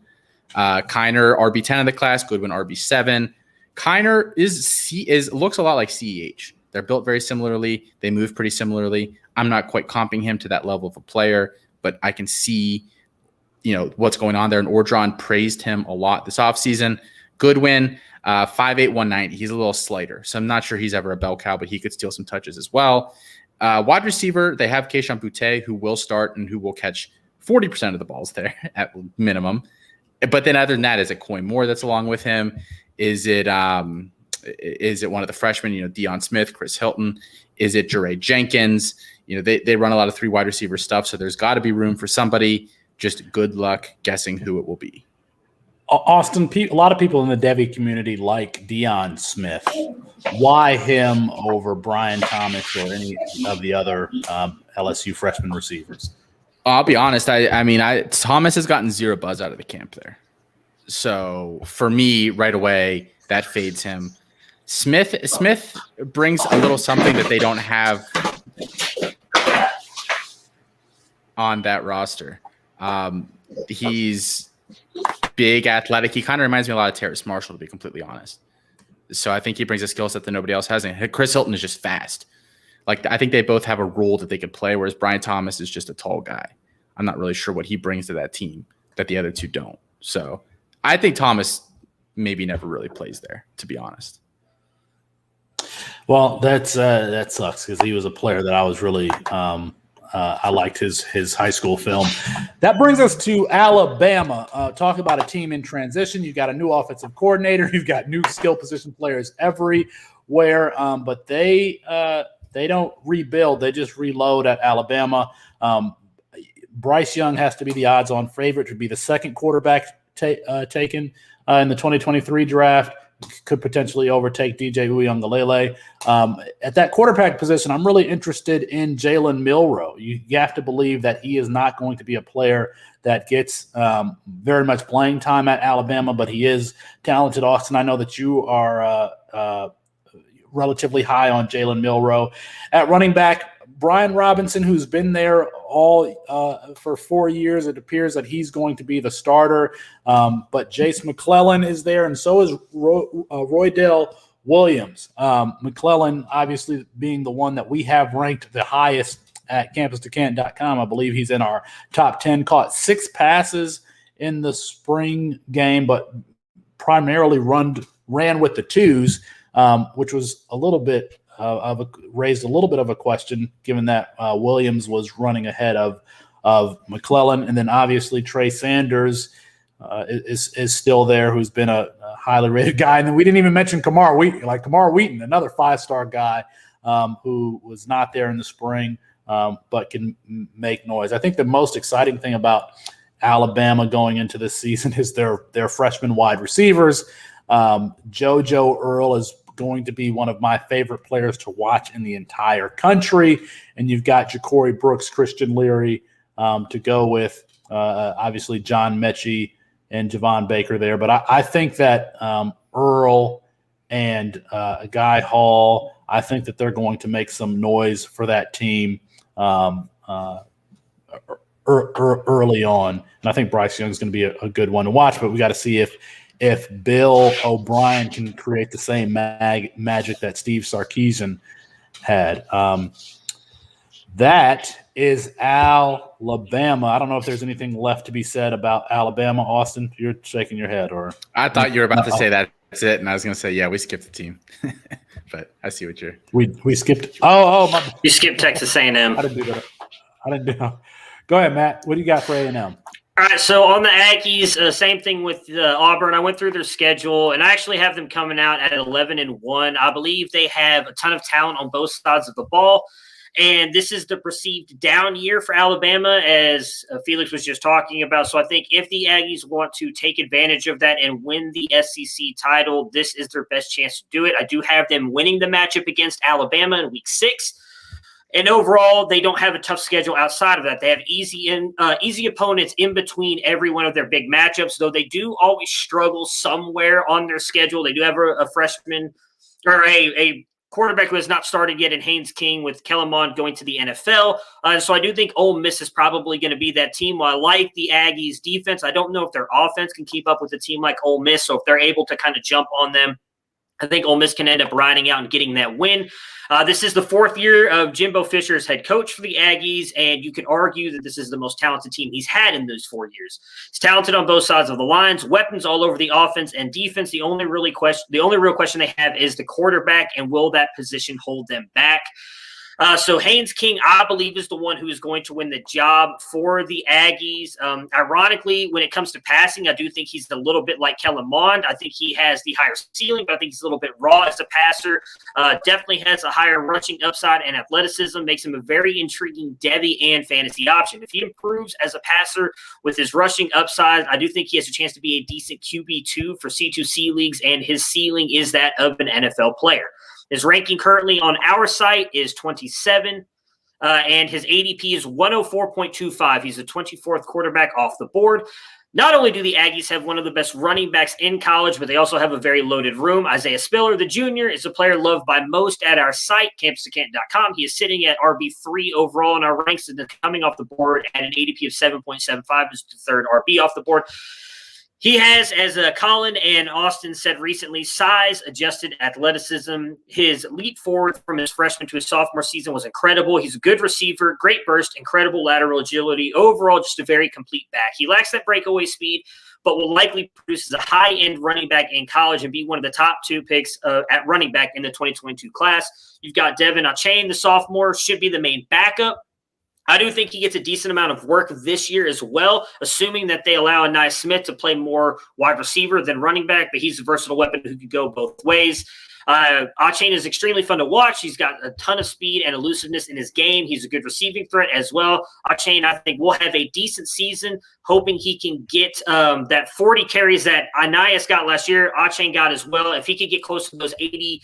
S4: Kiner, RB10 of the class, Goodwin, RB7. Kiner looks a lot like CEH. They're built very similarly. They move pretty similarly. I'm not quite comping him to that level of a player, but I can see, what's going on there. And Orgeron praised him a lot this offseason. Goodwin, 5'8", 190. He's a little slighter, so I'm not sure he's ever a bell cow, but he could steal some touches as well. Wide receiver, they have Keishon Boutte, who will start and who will catch 40% of the balls there at minimum. But then other than that, is it Coy Moore that's along with him? Is it one of the freshmen, Deion Smith, Chris Hilton? Is it Jeray Jenkins? They run a lot of 3 wide receiver stuff, so there's got to be room for somebody. Just good luck guessing who it will be.
S2: Austin, a lot of people in the Devy community like Deion Smith. Why him over Brian Thomas or any of the other LSU freshman receivers?
S4: I'll be honest. I mean, Thomas has gotten zero buzz out of the camp there. So for me, right away, that fades him. Smith brings a little something that they don't have on that roster. He's big, athletic. He kind of reminds me a lot of Terrace Marshall, to be completely honest. So I think he brings a skill set that nobody else has. And Chris Hilton is just fast. I think they both have a role that they could play, whereas Brian Thomas is just a tall guy. I'm not really sure what he brings to that team that the other two don't. So I think Thomas maybe never really plays there, to be honest.
S2: Well, that sucks because he was a player that I was really I liked his high school film. That brings us to Alabama. Talk about a team in transition. You've got a new offensive coordinator. You've got new skill position players everywhere, but they don't rebuild. They just reload at Alabama. Bryce Young has to be the odds-on favorite to be the second quarterback taken in the 2023 draft. Could potentially overtake DJ Uiagalelei. At that quarterback position, I'm really interested in Jalen Milroe. You have to believe that he is not going to be a player that gets very much playing time at Alabama, but he is talented. Austin, I know that you are relatively high on Jalen Milroe. At running back, Brian Robinson, who's been there all for 4 years, it appears that he's going to be the starter. But Jace McClellan is there, and so is Roydell Williams. McClellan, obviously, being the one that we have ranked the highest at campus2canton.com. I believe he's in our top 10. Caught 6 passes in the spring game, but primarily ran with the twos, which was a little bit raised a little bit of a question, given that Williams was running ahead of McClellan, and then obviously Trey Sanders is still there, who's been a highly rated guy, and then we didn't even mention Kamar Wheaton, another 5-star guy who was not there in the spring, but can make noise. I think the most exciting thing about Alabama going into this season is their freshman wide receivers. JoJo Earl is going to be one of my favorite players to watch in the entire country. And you've got Ja'Cory Brooks, Christian Leary to go with, obviously John Mechie and Javon Baker there. But I think that Earl and Guy Hall, I think that they're going to make some noise for that team early on. And I think Bryce Young's going to be a good one to watch, but we got to see if Bill O'Brien can create the same magic that Steve Sarkisian had. That is Alabama. I don't know if there's anything left to be said about Alabama. Austin, you're shaking your head, or
S4: I thought you were about to say that's it, and I was going to say, yeah, we skipped the team. But I see what you're.
S2: We skipped. Oh,
S10: you skipped Texas A&M.
S2: I didn't do that. I didn't do. Go ahead, Matt. What do you got for A&M?
S10: All right, so on the Aggies, same thing with Auburn. I went through their schedule, and I actually have them coming out at 11-1. I believe they have a ton of talent on both sides of the ball, and this is the perceived down year for Alabama, as Felix was just talking about. So I think if the Aggies want to take advantage of that and win the SEC title, this is their best chance to do it. I do have them winning the matchup against Alabama in Week 6. And overall, they don't have a tough schedule outside of that. They have easy opponents in between every one of their big matchups, though they do always struggle somewhere on their schedule. They do have a freshman or a quarterback who has not started yet in Haynes King, with Kellen Mond going to the NFL. So I do think Ole Miss is probably going to be that team. While I like the Aggies' defense, I don't know if their offense can keep up with a team like Ole Miss. So if they're able to kind of jump on them, I think Ole Miss can end up riding out and getting that win. This is the 4th year of Jimbo Fisher as head coach for the Aggies, and you can argue that this is the most talented team he's had in those 4 years. He's talented on both sides of the lines, weapons all over the offense and defense. The only real question they have is the quarterback, and will that position hold them back? So Haynes King, I believe, is the one who is going to win the job for the Aggies. Ironically, when it comes to passing, I do think he's a little bit like Kellen Mond. I think he has the higher ceiling, but I think he's a little bit raw as a passer. Definitely has a higher rushing upside and athleticism, makes him a very intriguing Devy and fantasy option. If he improves as a passer with his rushing upside, I do think he has a chance to be a decent QB2 for C2C leagues, and his ceiling is that of an NFL player. His ranking currently on our site is 27, and his ADP is 104.25. He's the 24th quarterback off the board. Not only do the Aggies have one of the best running backs in college, but they also have a very loaded room. Isaiah Spiller, the junior, is a player loved by most at our site, campus2canton.com. He is sitting at RB3 overall in our ranks and coming off the board at an ADP of 7.75. Is the 3rd RB off the board. He has, as Colin and Austin said recently, size-adjusted athleticism. His leap forward from his freshman to his sophomore season was incredible. He's a good receiver, great burst, incredible lateral agility. Overall, just a very complete back. He lacks that breakaway speed, but will likely produce as a high-end running back in college and be one of the top 2 picks at running back in the 2022 class. You've got Devin Achane, the sophomore, should be the main backup. I do think he gets a decent amount of work this year as well, assuming that they allow Anai Smith to play more wide receiver than running back, but he's a versatile weapon who could go both ways. Achane is extremely fun to watch. He's got a ton of speed and elusiveness in his game. He's a good receiving threat as well. Achane, I think, will have a decent season, hoping he can get that 40 carries that Anais got last year. Achane got as well. If he could get close to those 80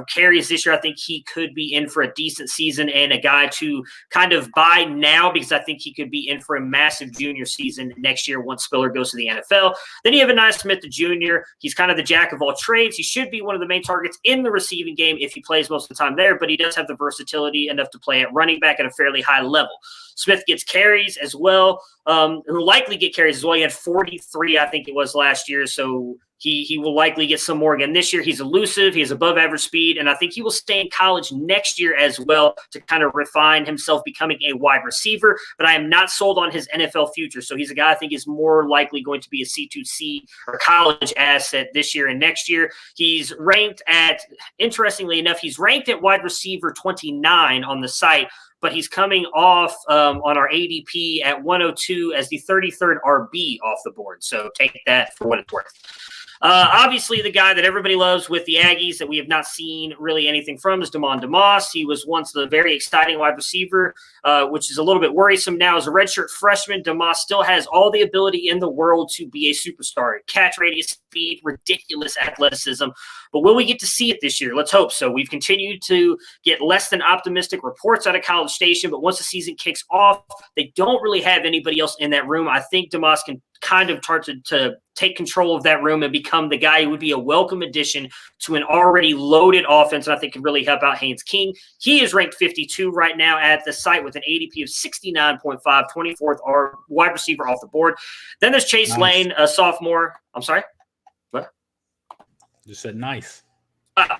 S10: carries this year, I think he could be in for a decent season and a guy to kind of buy now, because I think he could be in for a massive junior season next year once Spiller goes to the NFL. Then you have Anai Smith, the junior. He's kind of the jack of all trades. He should be one of the main targets in the receiving game if he plays most of the time there, but he does have the versatility enough to play at running back at a fairly high level. Smith gets carries as well, who likely get carries as well. He had 43, I think it was, last year, so he will likely get some more again this year. He's elusive. He has above average speed, and I think he will stay in college next year as well to kind of refine himself becoming a wide receiver, but I am not sold on his NFL future. So he's a guy I think is more likely going to be a C2C or college asset this year and next year. He's ranked at, interestingly enough, he's ranked at wide receiver 29 on the site, but he's coming off on our ADP at 102 as the 33rd RB off the board. So take that for what it's worth. Obviously, the guy that everybody loves with the Aggies that we have not seen really anything from is DeMoss. He was once the very exciting wide receiver, which is a little bit worrisome now. As a redshirt freshman, DeMoss still has all the ability in the world to be a superstar. Catch radius, speed, ridiculous athleticism. But will we get to see it this year? Let's hope so. We've continued to get less than optimistic reports out of College Station, but once the season kicks off, they don't really have anybody else in that room. I think DeMoss can kind of start to take control of that room and become the guy who would be a welcome addition to an already loaded offense, and I think could really help out Haynes King. He is ranked 52 right now at the site with an ADP of 69.5, 24th wide receiver off the board. Then there's Chase Lane, a sophomore. I'm sorry? What?
S2: Just said nice.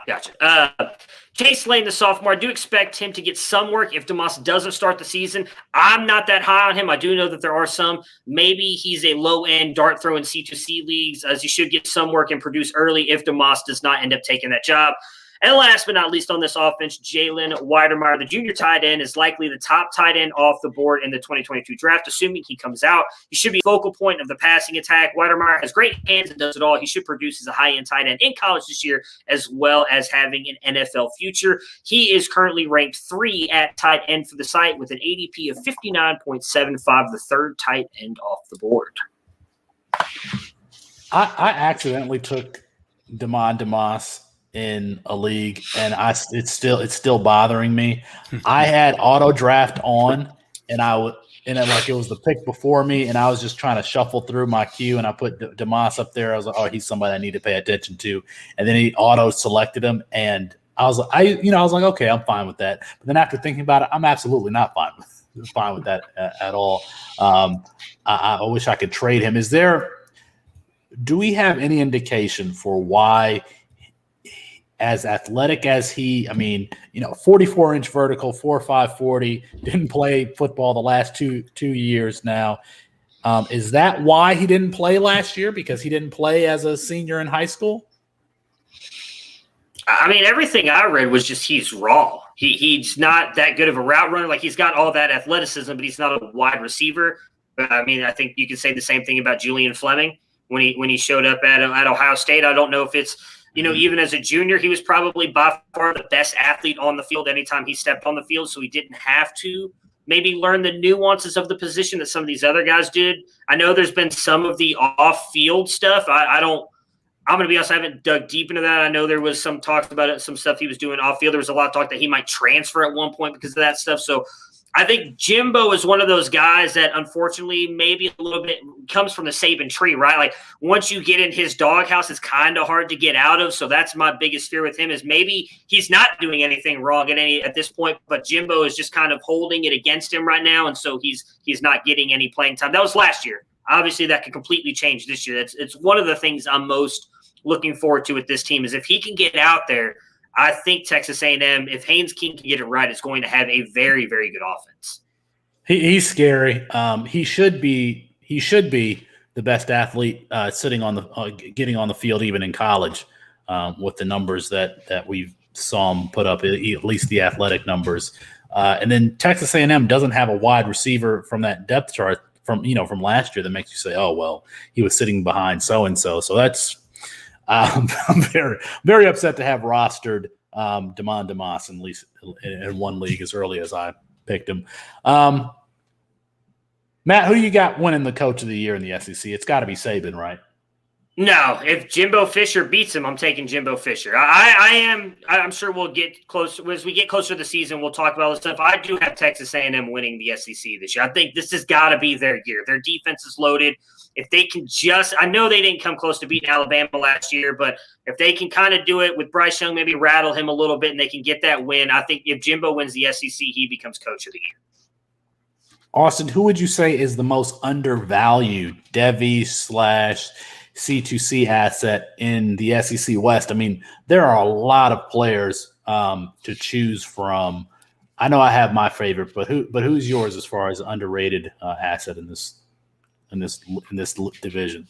S10: Gotcha. Chase Lane, the sophomore, I do expect him to get some work if DeMoss doesn't start the season. I'm not that high on him. I do know that there are some. Maybe he's a low-end dart throw in C2C leagues, as he should get some work and produce early if DeMoss does not end up taking that job. And last but not least on this offense, Jalen Weidermeyer, the junior tight end, is likely the top tight end off the board in the 2022 draft, assuming he comes out. He should be a focal point of the passing attack. Weidermeyer has great hands and does it all. He should produce as a high-end tight end in college this year, as well as having an NFL future. He is currently ranked 3 at tight end for the site with an ADP of 59.75, the third tight end off the board.
S2: I accidentally took DeMoss in a league, and it's still bothering me. I had auto draft on, and it was the pick before me, and I was just trying to shuffle through my queue, and I put DeMoss up there. I was like, oh, he's somebody I need to pay attention to, and then he auto selected him, and I was like, okay, I'm fine with that. But then after thinking about it, I'm absolutely not fine with that at all. I wish I could trade him. Do we have any indication for why? As athletic as 44-inch vertical, 4.5 40, didn't play football the last two years now. Is that why he didn't play last year? Because he didn't play as a senior in high school?
S10: I mean, everything I read was just he's raw. He's not that good of a route runner. Like, he's got all that athleticism, but he's not a wide receiver. I mean, I think you could say the same thing about Julian Fleming when he showed up at Ohio State. I don't know if it's, even as a junior, he was probably by far the best athlete on the field anytime he stepped on the field, so he didn't have to maybe learn the nuances of the position that some of these other guys did. I know there's been some of the off-field stuff. I'm going to be honest, I haven't dug deep into that. I know there was some talk about it, some stuff he was doing off-field. There was a lot of talk that he might transfer at one point because of that stuff. So I think Jimbo is one of those guys that unfortunately maybe a little bit comes from the Saban tree, right? Like, once you get in his doghouse, it's kind of hard to get out of. So that's my biggest fear with him, is maybe he's not doing anything wrong at this point, but Jimbo is just kind of holding it against him right now. And so he's not getting any playing time. That was last year. Obviously that could completely change this year. It's one of the things I'm most looking forward to with this team, is if he can get out there. I think Texas A&M, if Haynes King can get it right, is going to have a very, very good offense.
S2: He's scary. He should be the best athlete sitting on the getting on the field even in college with the numbers that we saw him put up, at least the athletic numbers. And then Texas A&M doesn't have a wide receiver from that depth chart from last year that makes you say, oh well, he was sitting behind so and so. So that's. I'm very, very upset to have rostered DeMoss at least in one league as early as I picked him. Matt, who you got winning the Coach of the Year in the SEC? It's got to be Saban, right?
S10: No, if Jimbo Fisher beats him, I'm taking Jimbo Fisher. I'm sure we'll get close as we get closer to the season. We'll talk about this stuff. I do have Texas A&M winning the SEC this year. I think this has got to be their year. Their defense is loaded. If they can I know they didn't come close to beating Alabama last year, but if they can kind of do it with Bryce Young, maybe rattle him a little bit, and they can get that win, I think if Jimbo wins the SEC, he becomes Coach of the Year.
S2: Austin, who would you say is the most undervalued Devy/C2C asset in the SEC West? I mean, there are a lot of players to choose from. I know I have my favorite, but who's yours as far as underrated asset in this division?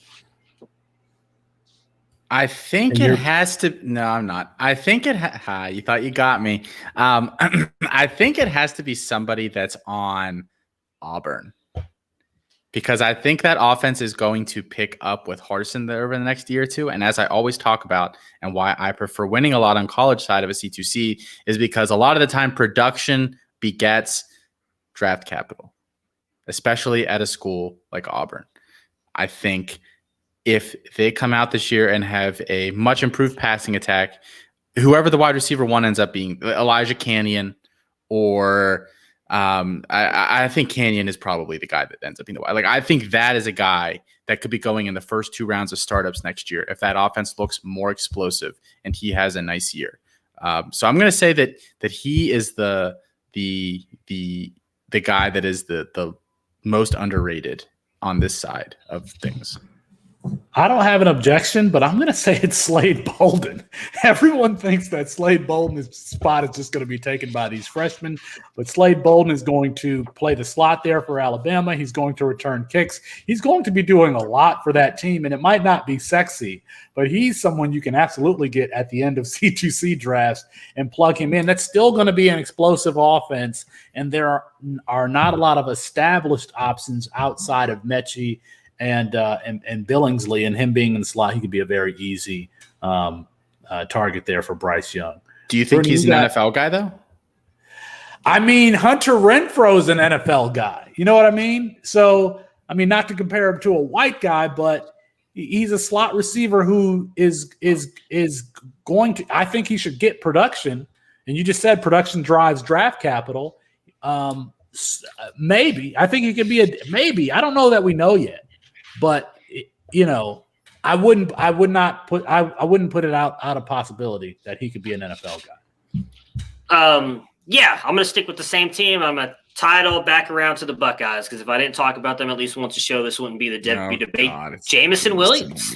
S4: I think it has to. No, I'm not. I think it. You thought you got me. I think it has to be somebody that's on Auburn, because I think that offense is going to pick up with Harsin there over the next year or two. And as I always talk about, and why I prefer winning a lot on college side of a C2C, is because a lot of the time production begets draft capital, especially at a school like Auburn. I think if they come out this year and have a much improved passing attack, whoever the wide receiver one ends up being, Elijah Canyon, or I think Canyon is probably the guy that ends up being the wide. Like, I think that is a guy that could be going in the first 2 rounds of startups next year if that offense looks more explosive and he has a nice year. So I'm going to say that he is the guy that is the most underrated on this side of things.
S2: I don't have an objection, but I'm going to say it's Slade Bolden. Everyone thinks that Slade Bolden's spot is just going to be taken by these freshmen, but Slade Bolden is going to play the slot there for Alabama. He's going to return kicks. He's going to be doing a lot for that team, and it might not be sexy, but he's someone you can absolutely get at the end of C2C drafts and plug him in. That's still going to be an explosive offense, and there are not a lot of established options outside of Mechie and Billingsley, and him being in the slot, he could be a very easy target there for Bryce Young.
S4: Do you think he's an NFL guy, though?
S2: I mean, Hunter Renfro's an NFL guy. You know what I mean? So, I mean, not to compare him to a white guy, but he's a slot receiver who is going to – I think he should get production. And you just said production drives draft capital. Maybe. I think he could be maybe. I don't know that we know yet. But I wouldn't put it out of possibility that he could be an NFL guy.
S10: Yeah, I'm gonna stick with the same team. I'm gonna tie it all back around to the Buckeyes, because if I didn't talk about them at least once a show, this wouldn't be the Devy Debate. Jameson Williams.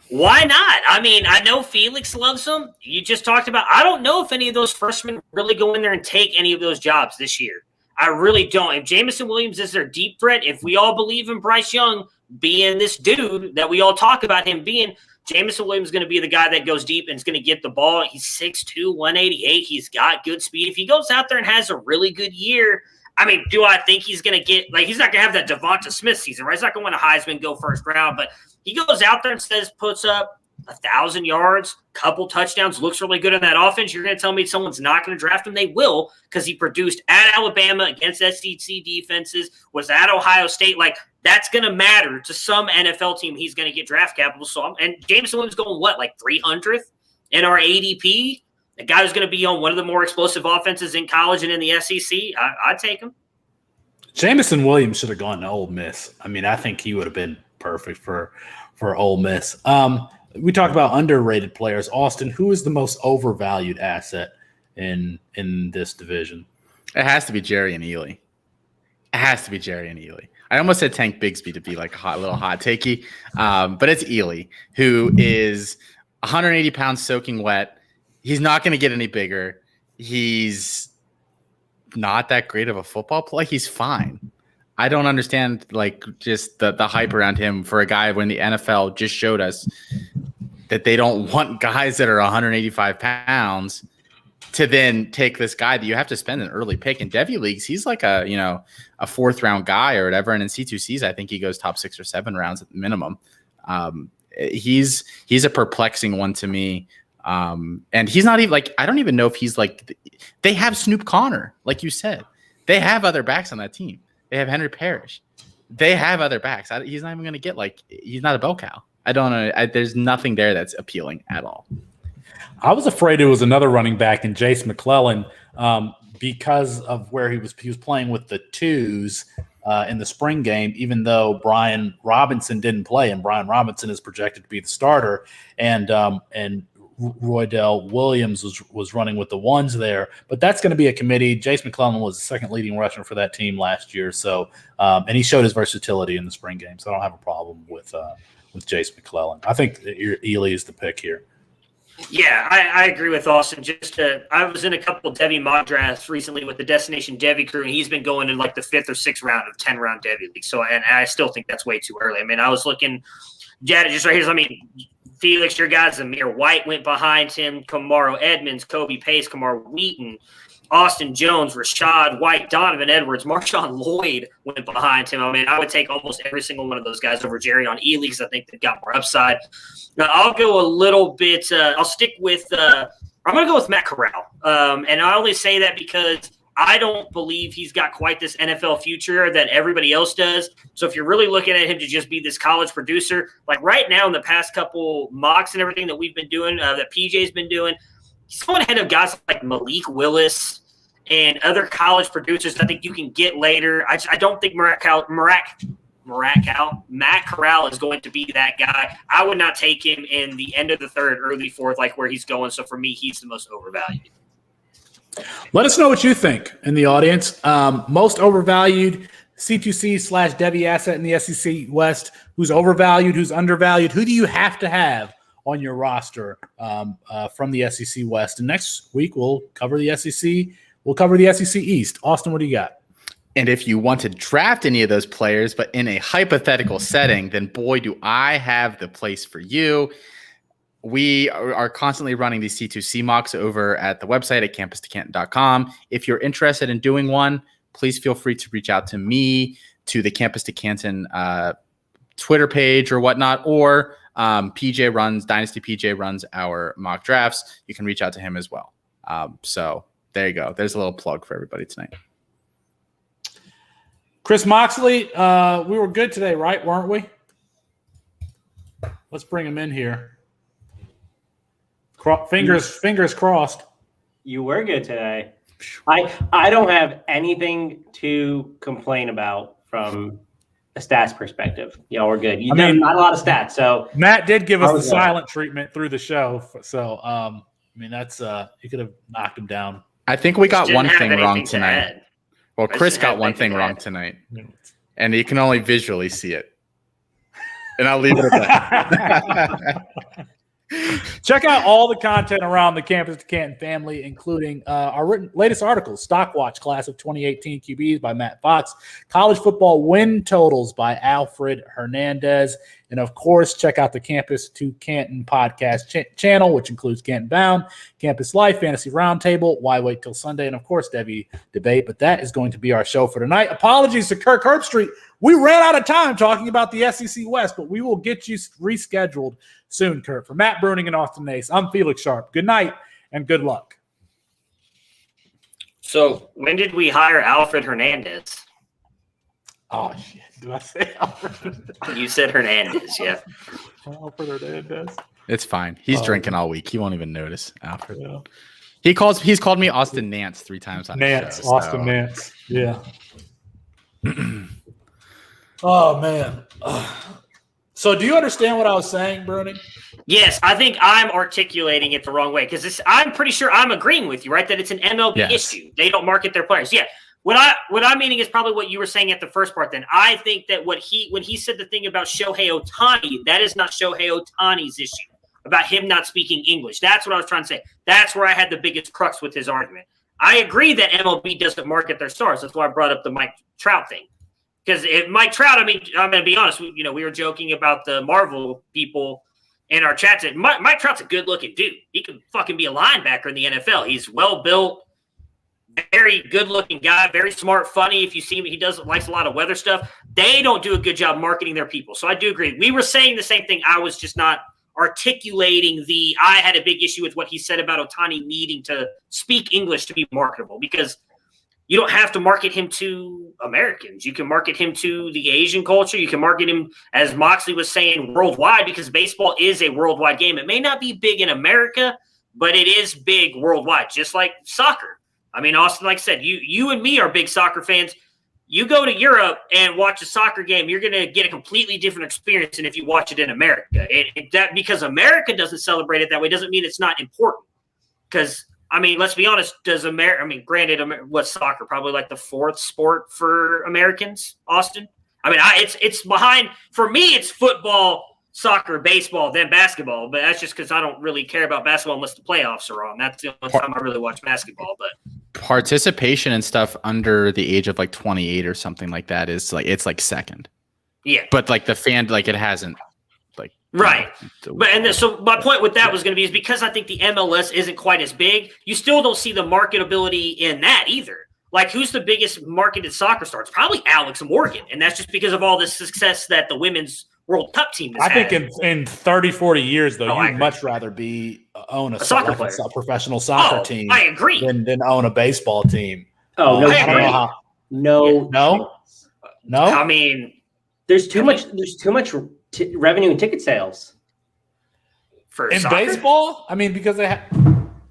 S10: Why not? I mean, I know Felix loves him. You just talked about. I don't know if any of those freshmen really go in there and take any of those jobs this year. I really don't. If Jameson Williams is their deep threat, if we all believe in Bryce Young being this dude that we all talk about him being, Jameson Williams is going to be the guy that goes deep and is going to get the ball. He's 6'2", 188. He's got good speed. If he goes out there and has a really good year, I mean, do I think he's going to get – like, he's not going to have that Devonta Smith season, right? He's not going to win a Heisman, go first round, but he goes out there and puts up 1,000 yards, couple touchdowns, looks really good in that offense. You're going to tell me someone's not going to draft him? They will, because he produced at Alabama against SEC defenses, was at Ohio State. Like, that's going to matter to some NFL team. He's going to get draft capital. So, and Jameson Williams going what, like 300th in our ADP? The guy who's going to be on one of the more explosive offenses in college and in the SEC. I'd take him.
S2: Jameson Williams should have gone to Ole Miss. I mean, I think he would have been perfect for Ole Miss. We talk about underrated players. Austin, who is the most overvalued asset in this division?
S4: It has to be Jerry and Ely. I almost said Tank Bigsby to be like a little hot takey, but it's Ely, who is 180 pounds soaking wet. He's not going to get any bigger. He's not that great of a football player. He's fine. I don't understand, like, just the hype around him for a guy when the NFL just showed us that they don't want guys that are 185 pounds to then take this guy that you have to spend an early pick. In Devy leagues, he's like a 4th round guy or whatever. And in C2Cs, I think he goes top 6 or 7 rounds at the minimum. He's a perplexing one to me. And he's not even like, I don't even know if he's like, they have Snoop Connor, like you said. They have other backs on that team. They have Henry Parrish. They have other backs. He's not even going to get he's not a bell cow. I don't know. There's nothing there that's appealing at all.
S2: I was afraid it was another running back in Jace McClellan because of where he was playing with the twos in the spring game, even though Brian Robinson didn't play, and Brian Robinson is projected to be the starter, and Roydell Williams was running with the ones there. But that's going to be a committee. Jace McClellan was the second leading rusher for that team last year, so and he showed his versatility in the spring game, so I don't have a problem with Jace McClellan. I think Ely is the pick here.
S10: Yeah, I agree with Austin. I was in a couple of Devy mock drafts recently with the Destination Devy crew, and he's been going in like the 5th or 6th round of 10-round Devy league. So, and I still think that's way too early. I mean, I was looking at it just right here. I mean, Felix, your guy, Zamir White went behind him. Kamaro Edmonds, Kobe Pace, Kamar Wheaton. Austin Jones, Rashad White, Donovan Edwards, Marshawn Lloyd went behind him. I mean, I would take almost every single one of those guys over Jerry on Ely because I think they've got more upside. Now, I'll go a little bit I'll stick with I'm going to go with Matt Corral. And I only say that because I don't believe he's got quite this NFL future that everybody else does. So if you're really looking at him to just be this college producer, like right now in the past couple mocks and everything that we've been doing, that PJ's been doing, he's going ahead of guys like Malik Willis and other college producers I think you can get later. I don't think Matt Corral is going to be that guy. I would not take him in the end of the third, early fourth, like where he's going. So for me, he's the most overvalued.
S2: Let us know what you think in the audience. Most overvalued C2C/Devy asset in the SEC West. Who's overvalued? Who's undervalued? Who do you have to have on your roster from the SEC West? And next week we'll cover the SEC. We'll cover the SEC East. Austin, what do you got?
S4: And if you want to draft any of those players, but in a hypothetical setting, then boy, do I have the place for you. We are constantly running these C2C mocks over at the website at campus2canton.com. If you're interested in doing one, please feel free to reach out to me, to the Campus to Canton Twitter page or whatnot, or Dynasty PJ runs our mock drafts. You can reach out to him as well. So there you go. There's a little plug for everybody tonight.
S2: Chris Moxley, we were good today, right? Weren't we? Let's bring him in here. Fingers crossed.
S9: You were good today. I don't have anything to complain about from a stats perspective. Y'all were good. Not a lot of stats. So
S2: Matt did give us the silent treatment through the show. So that's you could have knocked him down.
S4: I think we got one thing wrong tonight. Well, Chris got one thing wrong tonight, and you can only visually see it. And I'll leave it at that.
S2: Check out all the content around the Campus to Canton family, including our latest articles, Stock Watch Class of 2018 QBs by Matt Fox, College Football Win Totals by Alfred Hernandez, and of course, check out the Campus to Canton podcast channel, which includes Canton Bound, Campus Life, Fantasy Roundtable, Why Wait Till Sunday, and of course, Devy Debate. But that is going to be our show for tonight. Apologies to Kirk Herbstreit. We ran out of time talking about the SEC West, but we will get you rescheduled soon, Kurt. For Matt Bruning and Austin Nace, I'm Felix Sharp. Good night and good luck.
S10: So when did we hire Alfred Hernandez?
S2: Oh, shit. Did I say Alfred?
S10: You said Hernandez, yeah.
S2: Alfred Hernandez.
S4: It's fine. He's drinking all week. He won't even notice, Alfred.
S2: Yeah.
S4: He's called me Austin Nance 3 times on
S2: Nance,
S4: the show.
S2: Austin Nance. Yeah. Oh, man. So do you understand what I was saying, Bruning?
S10: Yes, I think I'm articulating it the wrong way because I'm pretty sure I'm agreeing with you, right? That it's an MLB issue. They don't market their players. Yeah. What I'm meaning is probably what you were saying at the first part then. I think that when he said the thing about Shohei Ohtani, that is not Shohei Ohtani's issue, about him not speaking English. That's what I was trying to say. That's where I had the biggest crux with his argument. I agree that MLB doesn't market their stars. That's why I brought up the Mike Trout thing. Because if Mike Trout, I'm going to be honest, we were joking about the Marvel people in our chat. Mike Trout's a good-looking dude. He could fucking be a linebacker in the NFL. He's well-built, very good-looking guy, very smart, funny. If you see him, he likes a lot of weather stuff. They don't do a good job marketing their people. So I do agree. We were saying the same thing. I was just not articulating I had a big issue with what he said about Ohtani needing to speak English to be marketable, because you don't have to market him to Americans. You can market him to the Asian culture. You can market him, as Moxley was saying, worldwide, because baseball is a worldwide game. It may not be big in America, but it is big worldwide, just like soccer. I mean, Austin, like I said, you and me are big soccer fans. You go to Europe and watch a soccer game, you're going to get a completely different experience than if you watch it in America. That because America doesn't celebrate it that way doesn't mean it's not important. Because let's be honest. Granted, what's soccer? Probably like the 4th sport for Americans, Austin. It's behind, for me, it's football, soccer, baseball, then basketball. But that's just because I don't really care about basketball unless the playoffs are on. That's the only time I really watch basketball. But
S4: participation and stuff under the age of like 28 or something like that is like, it's like second.
S10: Yeah.
S4: But like the fan, like it hasn't like
S10: Right. So my point with that was going to be is because I think the MLS isn't quite as big, you still don't see the marketability in that either. Like, who's the biggest marketed soccer star? It's probably Alex Morgan, and that's just because of all the success that the women's World Cup team has had.
S2: think in 30, 40 years, though, you'd much rather own a
S10: soccer player.
S2: A professional soccer team.
S10: I agree.
S2: Than own a baseball team.
S9: Oh, no,
S10: I agree.
S2: No.
S10: I mean,
S9: there's too much revenue in ticket sales
S10: for
S2: in
S10: soccer?
S2: baseball. I mean, because they have.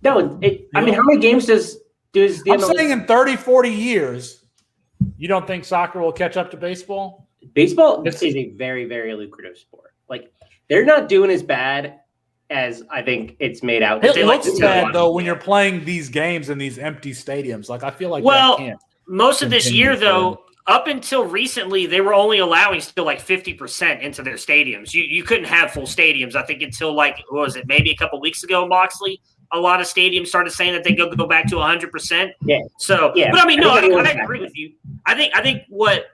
S9: No, I mean, how many games does the
S2: I'm
S9: MLS
S2: saying in 30, 40 years, you don't think soccer will catch up to baseball?
S9: Baseball is a very, very lucrative sport. Like, they're not doing as bad as I think it's made out.
S2: It looks bad, though, when you're playing these games in these empty stadiums. Like, I feel like that can't.
S10: Most of this year, though, up until recently, they were only allowing still like 50% into their stadiums. You couldn't have full stadiums, I think, until like, what was it, maybe a couple weeks ago, Moxley? A lot of stadiums started saying that they go back to 100%.
S9: Yeah.
S10: So,
S9: yeah.
S10: But I mean, no, I agree with you. I think what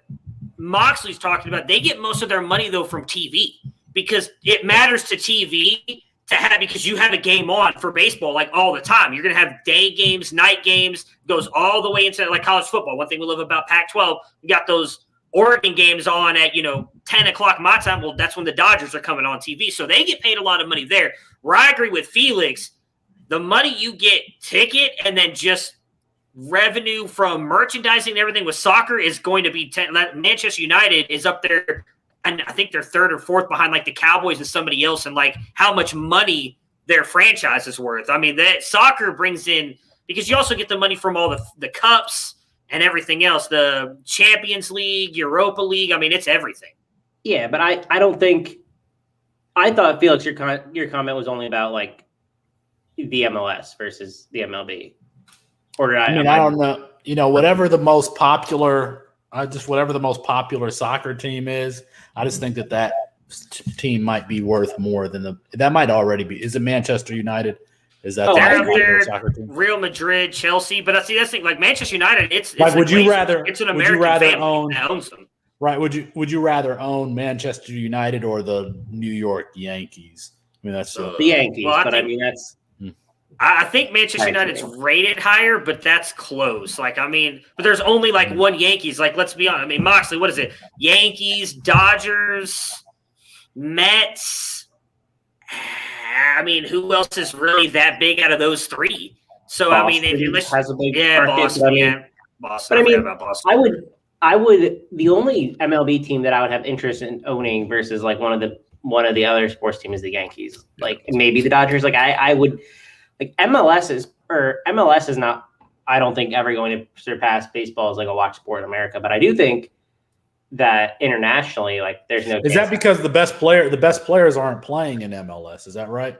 S10: Moxley's talking about, they get most of their money though from TV because it matters to TV to have, because you have a game on for baseball like all the time. You're going to have day games, night games, goes all the way into like college football. One thing we love about Pac-12, we got those Oregon games on at 10 o'clock my time. Well, that's when the Dodgers are coming on TV, so they get paid a lot of money there. Where I agree with Felix. The money you get ticket and then just revenue from merchandising and everything with soccer is going to be Manchester United is up there, and I think they're third or fourth behind like the Cowboys and somebody else, and like how much money their franchise is worth. I mean, that soccer brings in, because you also get the money from all the cups and everything else, the Champions League, Europa League. I mean, it's everything.
S9: Yeah, but I don't think – I thought, Felix, your comment was only about like the MLS versus the MLB. Or did
S2: I don't know. Whatever the most popular soccer team is, I just think that team might be worth more than that might already be. Is it Manchester United? Is that
S10: the soccer team? Real Madrid, Chelsea, but that's the thing. Like Manchester United, it's
S2: like,
S10: it's an American family that owns them.
S2: Right? Would you rather own Manchester United or the New York Yankees? I mean, that's
S9: the Yankees, but I mean that's.
S10: I think Manchester United's rated higher, but that's close. Like, I mean, but there's only like one Yankees. Like, let's be honest. I mean, Moxley, what is it? Yankees, Dodgers, Mets. I mean, who else is really that big out of those three? So,
S9: Boston,
S10: I mean, if you listen,
S9: has a big
S10: Boston, Boston.
S9: But I mean, I would. The only MLB team that I would have interest in owning versus like one of the other sports teams is the Yankees. Like maybe the Dodgers. Like I would. Like MLS is not, I don't think, ever going to surpass baseball as like a watch sport in America. But I do think that internationally, like there's no.
S2: Is that because the best players aren't playing in MLS? Is that right?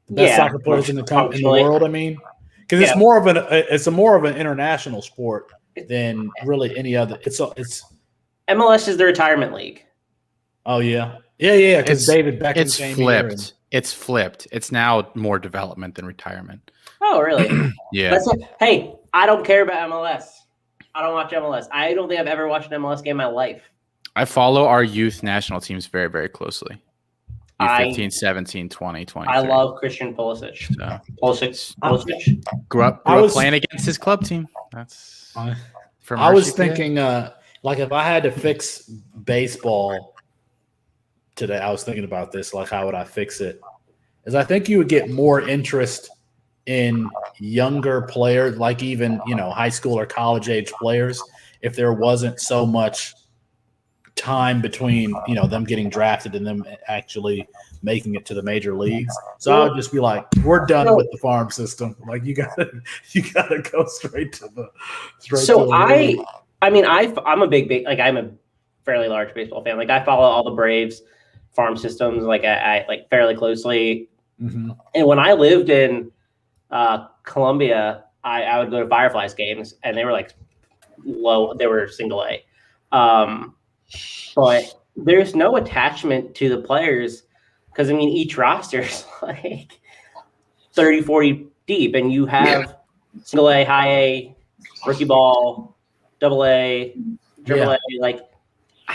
S2: The best soccer players in the world. I mean, because it's more of an international sport than really any other. It's
S9: MLS is the retirement league.
S2: Oh yeah. Because David Beckham came
S4: flipped.
S2: here.
S4: It's flipped. It's now more development than retirement.
S9: Oh, really?
S4: Yeah.
S9: Hey, I don't care about MLS. I don't watch MLS. I don't think I've ever watched an MLS game in my life.
S4: I follow our youth national teams very, very closely. 15, 17, 20, 23.
S9: I love Christian Pulisic. Pulisic.
S4: Grew up playing against his club team. That's
S2: I was thinking, like, if I had to fix baseball today, I was thinking about this, like, how would I fix it? Is I think you would get more interest in younger players, like even, high school or college age players, if there wasn't so much time between, them getting drafted and them actually making it to the major leagues. So I would just be like, we're done with the farm system. Like you gotta go straight to the
S9: I'm a big like I'm a fairly large baseball fan. Like I follow all the Braves farm systems like I like fairly closely.
S2: Mm-hmm.
S9: And when I lived in Columbia, I would go to Fireflies games and they were like low, they were single A. But there's no attachment to the players because I mean each roster is like 30, 40 deep and you have single A, high A, rookie ball, double A, triple A, like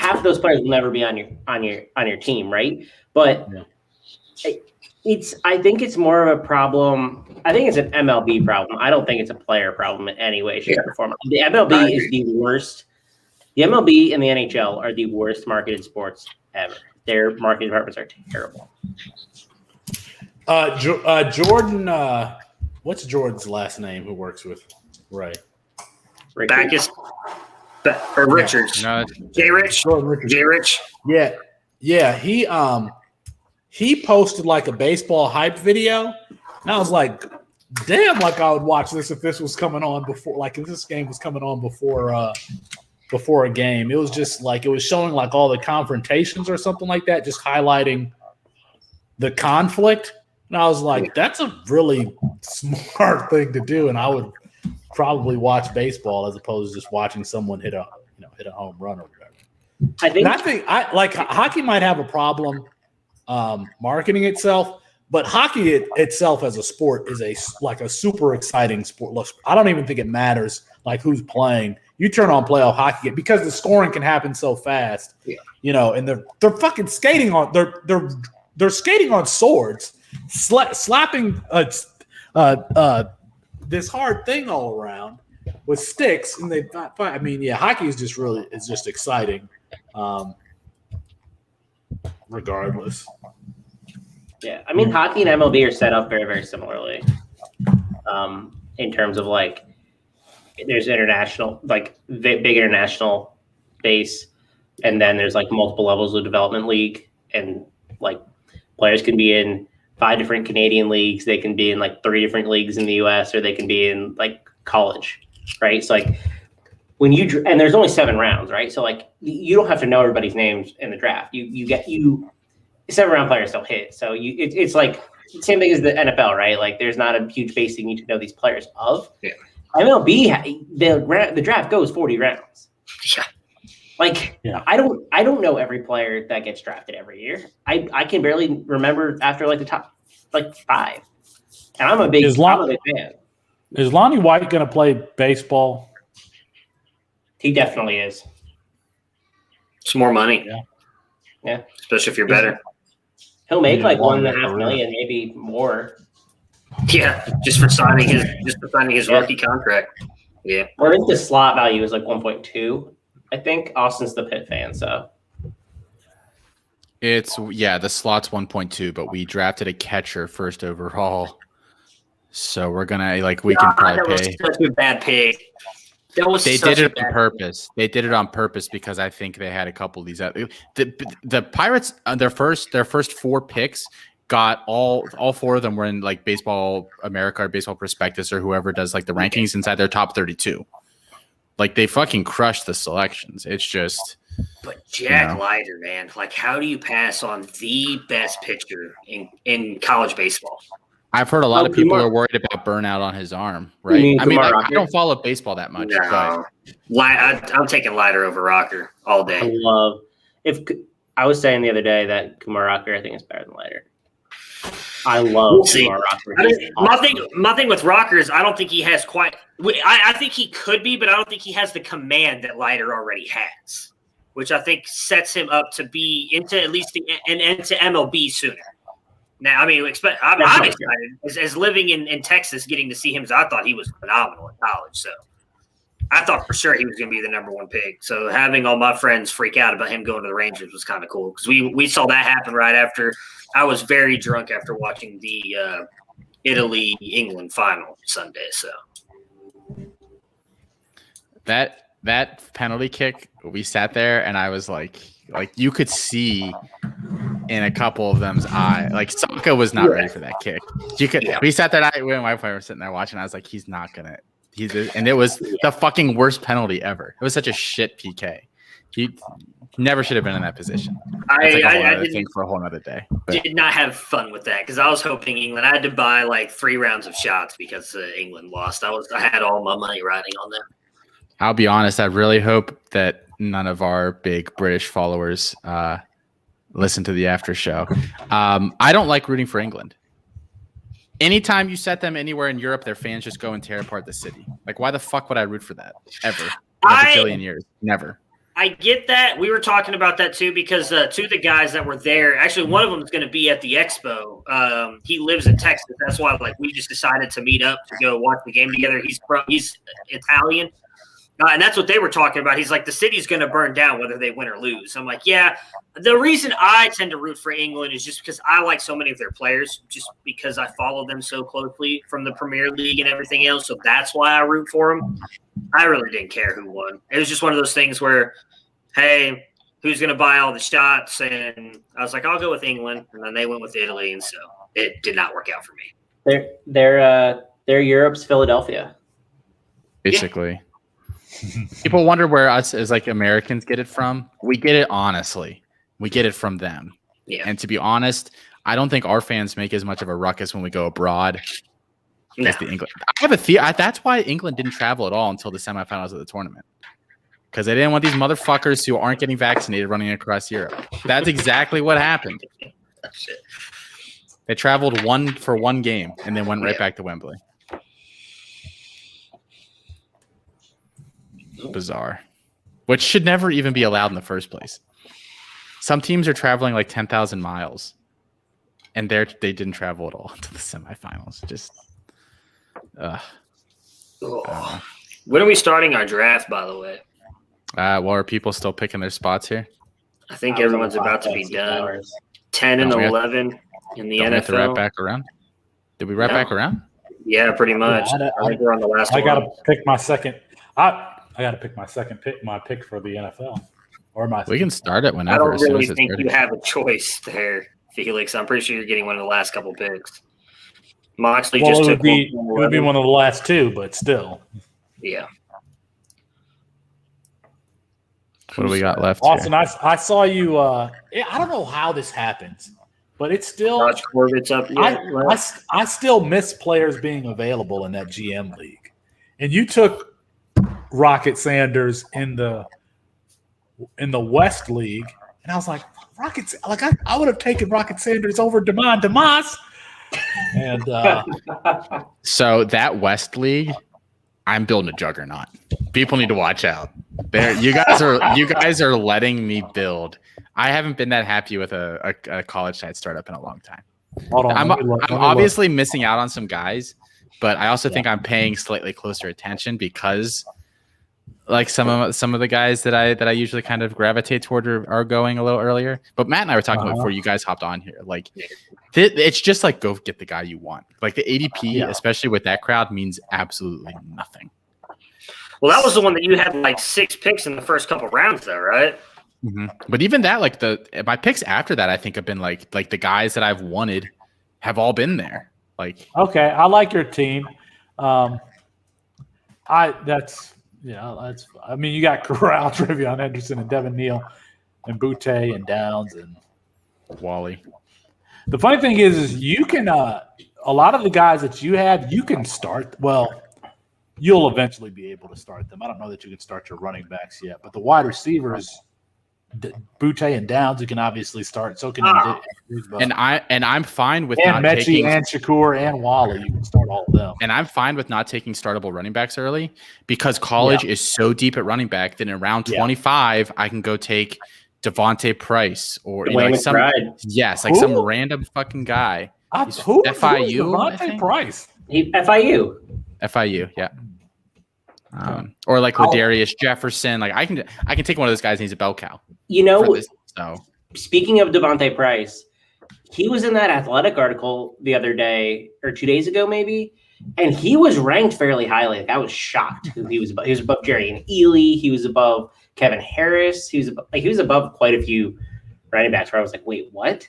S9: half of those players will never be on your team, right? But I think it's more of a problem. I think it's an MLB problem. I don't think it's a player problem in any way, shape, or form. The MLB is the worst. The MLB and the NHL are the worst marketed sports ever. Their marketing departments are terrible.
S2: Jordan, what's Jordan's last name? Who works with Ray?
S10: Backus or Richards?
S4: No,
S10: Jay Rich. Jay Rich.
S2: Yeah. He posted like a baseball hype video, and I was like, "Damn!" Like I would watch this if this was coming on before, like if this game was coming on before a game. It was just like it was showing like all the confrontations or something like that, just highlighting the conflict. And I was like, "That's a really smart thing to do," and I would probably watch baseball as opposed to just watching someone hit a home run or whatever. I think hockey might have a problem marketing itself, but hockey itself as a sport is a super exciting sport. Look, I don't even think it matters like who's playing. You turn on playoff hockey because the scoring can happen so fast, and they're fucking skating on they're skating on swords, slapping this hard thing all around with sticks, and hockey is just exciting. Regardless.
S9: Yeah, I mean, hockey and MLB are set up very, very similarly in terms of like there's international, like big international base, and then there's like multiple levels of development league, and like players can be in 5 different Canadian leagues, they can be in like 3 different leagues in the US, or they can be in like college, right? So like when and there's only 7 rounds, right? So like you don't have to know everybody's names in the draft. You 7-round players don't hit. So it's like same thing as the NFL, right? Like there's not a huge base you need to know these players of. Yeah. MLB, the draft goes 40 rounds.
S10: Yeah.
S9: Like I don't know every player that gets drafted every year. I can barely remember after like the top like 5. And I'm a big fan.
S2: Is Lonnie White going to play baseball?
S9: He definitely is.
S10: It's more money.
S9: Yeah.
S10: Especially if you're better.
S9: He'll make like $1.5 million, maybe more.
S10: Yeah, just for signing his rookie contract. Yeah.
S9: Or I think the slot value is like 1.2. I think Austin's the Pitt fan, so
S4: the slot's 1.2, but we drafted a catcher first overall. So we're gonna we can probably pay.
S10: Such a bad pick.
S4: They did it on purpose. They did it on purpose because I think they had a couple of these. The Pirates, their first 4 picks, got all 4 of them were in like Baseball America or Baseball Prospectus or whoever does like the rankings inside their top 32. Like they fucking crushed the selections. It's just.
S10: But Jack Leiter, man, like how do you pass on the best pitcher in college baseball?
S4: I've heard a lot of people are worried about burnout on his arm, right? I mean, I don't follow baseball that much.
S10: No. I'm taking Leiter over Rocker all day.
S9: I was saying the other day that Kumar Rocker, I think, is better than Leiter. I love Kumar Rocker.
S10: My thing with Rocker is I don't think he has quite. I think he could be, but I don't think he has the command that Leiter already has, which I think sets him up to be into at least into MLB sooner. Now, I mean, I'm excited as living in Texas, getting to see him. I thought he was phenomenal in college. So I thought for sure he was going to be the number 1 pick. So having all my friends freak out about him going to the Rangers was kind of cool because we saw that happen right after. I was very drunk after watching the Italy-England final Sunday. So
S4: that penalty kick, we sat there and I was like you could see in a couple of them's eye, like Saka was not ready for that kick. We sat there, and my wife were sitting there watching. I was like, he's not gonna. And it was the fucking worst penalty ever. It was such a shit PK. He never should have been in that position. I think for a whole other day.
S10: Did not have fun with that because I was hoping England. I had to buy like 3 rounds of shots because England lost. I had all my money riding on them.
S4: I'll be honest. I really hope that none of our big British followers listen to the after show. I don't like rooting for England. Anytime you set them anywhere in Europe, their fans just go and tear apart the city. Like, why the fuck would I root for that ever? In a bajillion years, never.
S10: I get that. We were talking about that too because two of the guys that were there, actually one of them is going to be at the Expo. He lives in Texas. That's why we just decided to meet up to go watch the game together. He's Italian. And that's what they were talking about. He's like, the city's going to burn down whether they win or lose. I'm like, yeah. The reason I tend to root for England is just because I like so many of their players, just because I follow them so closely from the Premier League and everything else. So that's why I root for them. I really didn't care who won. It was just one of those things where, hey, who's going to buy all the shots? And I was like, I'll go with England. And then they went with Italy. And so it did not work out for me.
S9: They're Europe's Philadelphia.
S4: Basically. Yeah. People wonder where us as like Americans get it from. We get it honestly. We get it from them.
S10: Yeah.
S4: And to be honest, I don't think our fans make as much of a ruckus when we go abroad as the England. I have a theory. That's why England didn't travel at all until the semifinals of the tournament. Because they didn't want these motherfuckers who aren't getting vaccinated running across Europe. That's exactly what happened.
S10: Shit.
S4: They traveled for one game and then went right back to Wembley. Bizarre. Which should never even be allowed in the first place. Some teams are traveling like 10,000 miles. And they didn't travel at all to the semifinals. Just
S10: when are we starting our draft, by the way?
S4: Well, are people still picking their spots here?
S10: I think everyone's about to be done. 10 and 11 in the NFL.
S4: We have to wrap back around? Did we wrap back around?
S10: Yeah, pretty much. I think we're on the last one.
S2: I got to pick my second. I got to pick my second pick, my pick for the NFL.
S4: We can start it whenever.
S10: I don't really think you have a choice there, Felix. I'm pretty sure you're getting one of the last couple picks. Moxley just took
S2: it would be one of the last two, but still.
S10: Yeah.
S4: What do we got left?
S2: Austin, I saw you. I don't know how this happens, but it's still.
S10: Josh Corbett's up.
S2: I still miss players being available in that GM league, and you took Rocket Sanders in the West League, and I was like, I would have taken Rocket Sanders over Damon DeMoss. And
S4: so that West League, I'm building a juggernaut. People need to watch out. You guys are letting me build. I haven't been that happy with a college side startup in a long time. I'm obviously missing out on some guys, but I also think I'm paying slightly closer attention because like some of the guys that I usually kind of gravitate toward are going a little earlier. But Matt and I were talking about before you guys hopped on here. Like it's just like go get the guy you want. Like the ADP, especially with that crowd, means absolutely nothing.
S10: Well, that was the one that you had like 6 picks in the first couple rounds, though, right?
S4: Mm-hmm. But even that, like my picks after that, I think have been like the guys that I've wanted have all been there. Like
S2: okay, I like your team. I mean, you got Corral, Trevion Henderson, and Devin Neal, and Butte, and Downs, and
S4: Wally.
S2: The funny thing is you can a lot of the guys that you have, you can start. Well, you'll eventually be able to start them. I don't know that you can start your running backs yet, but the wide receivers, Butte and Downs, you can obviously start. So can you.
S4: And I'm fine with
S2: not Mechie taking and Shakur and Wally. You can start all of them.
S4: And I'm fine with not taking startable running backs early because college is so deep at running back that in round 25 I can go take Devontae Price or some random fucking guy.
S2: Who
S4: FIU?
S2: Devontae Price.
S9: FIU,
S4: yeah. Or like Ladarius Jefferson. Like I can take one of those guys and he's a bell cow.
S9: Speaking of Devontae Price, he was in that Athletic article the other day or 2 days ago, maybe, and he was ranked fairly highly. Like I was shocked who he was above. He was above Jerry and Ely. He was above Kevin Harris. He was above quite a few running backs where I was like, wait, what?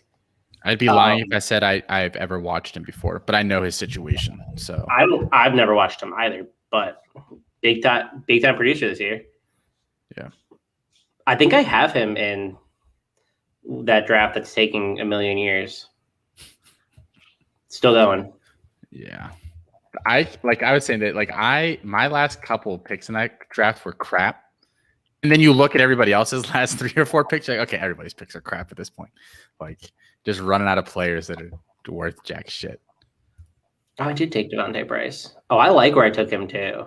S4: I'd be lying if I said I've ever watched him before, but I know his situation. So
S9: I've never watched him either, but big time producer this year.
S4: Yeah.
S9: I think I have him in that draft that's taking a million years. Still going.
S4: Yeah. I would say that my last couple picks in that draft were crap. And then you look at everybody else's last 3 or 4 picks, like, okay, everybody's picks are crap at this point. Like just running out of players that are worth jack shit.
S9: Oh, I did take Devontae Price. Oh, I like where I took him too.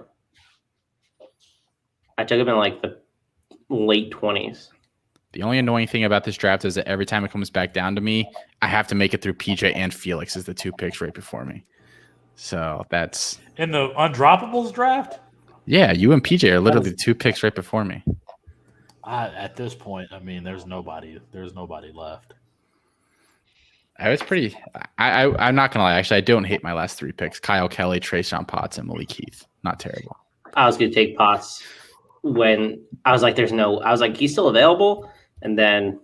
S9: I took him in like the late 20s.
S4: The only annoying thing about this draft is that every time it comes back down to me, I have to make it through PJ and Felix as the 2 picks right before me. So that's
S2: in the undroppables draft.
S4: Yeah, you and PJ are literally the 2 picks right before me.
S2: At this point, I mean, there's nobody left.
S4: I was pretty. I'm not gonna lie. Actually, I don't hate my last 3 picks: Kyle Kelly, Trayshawn Potts, and Malik Heath. Not terrible.
S9: I was gonna take Potts when I was like, I was like, he's still available, and then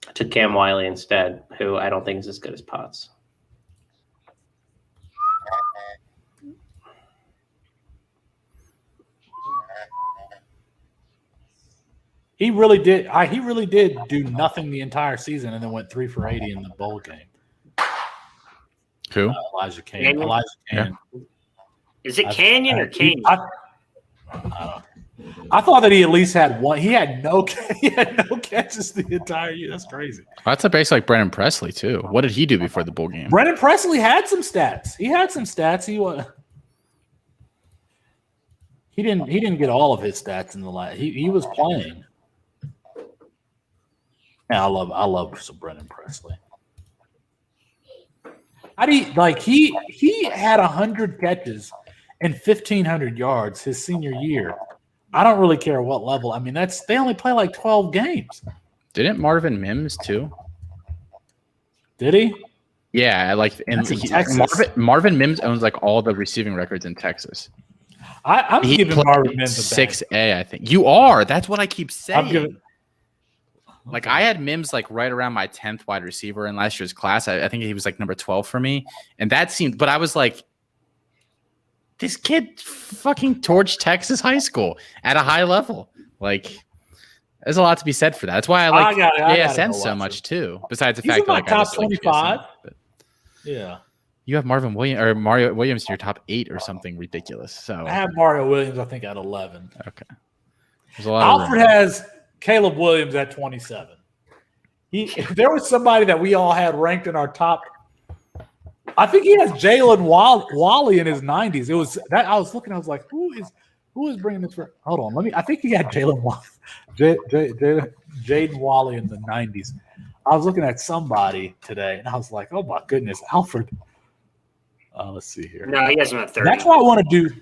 S9: I took Cam Wiley instead, who I don't think is as good as Potts.
S2: He really did. He really did do nothing the entire season, and then went 3 for 80 in the bowl game.
S4: Who?
S2: Elijah Canyon. Elijah Canyon.
S10: Yeah. Is it Canyon or Canyon?
S2: I thought that he at least had one. He had no catches the entire year. That's crazy.
S4: That's a base like Brennan Presley too. What did he do before the bowl game?
S2: Brennan Presley had some stats. He didn't get all of his stats in the last. He was playing. Yeah, I love some Brennan Presley. He had 100 catches and 1,500 yards his senior year. I don't really care what level. I mean, they only play like 12 games.
S4: Didn't Marvin Mims too?
S2: Did he?
S4: Yeah, Marvin Mims owns like all the receiving records in Texas.
S2: I'm giving Marvin Mims a
S4: 6A, I think. You are. That's what I keep saying. Like I had Mims like right around my 10th wide receiver in last year's class. I think he was like number 12 for me. And that seemed, but I was like, this kid fucking torched Texas high school at a high level. Like there's a lot to be said for that. That's why I like JSN so much too. Besides the fact that like
S2: top 25. Yeah.
S4: You have Marvin Williams or Mario Williams in your top 8 or something ridiculous. So
S2: I have Mario Williams, I think, at 11.
S4: Okay. There's a lot
S2: Alfred has Caleb Williams at 27. If there was somebody that we all had ranked in our top, I think he has Jalen Wally in his 90s. It was that I was looking. I was like, who is bringing this for? Hold on, I think he had Jalen Wally, Jaden Wally in the 90s. I was looking at somebody today, and I was like, oh my goodness, Alfred. Let's see here.
S10: No, he has him at 30.
S2: That's what I want to do.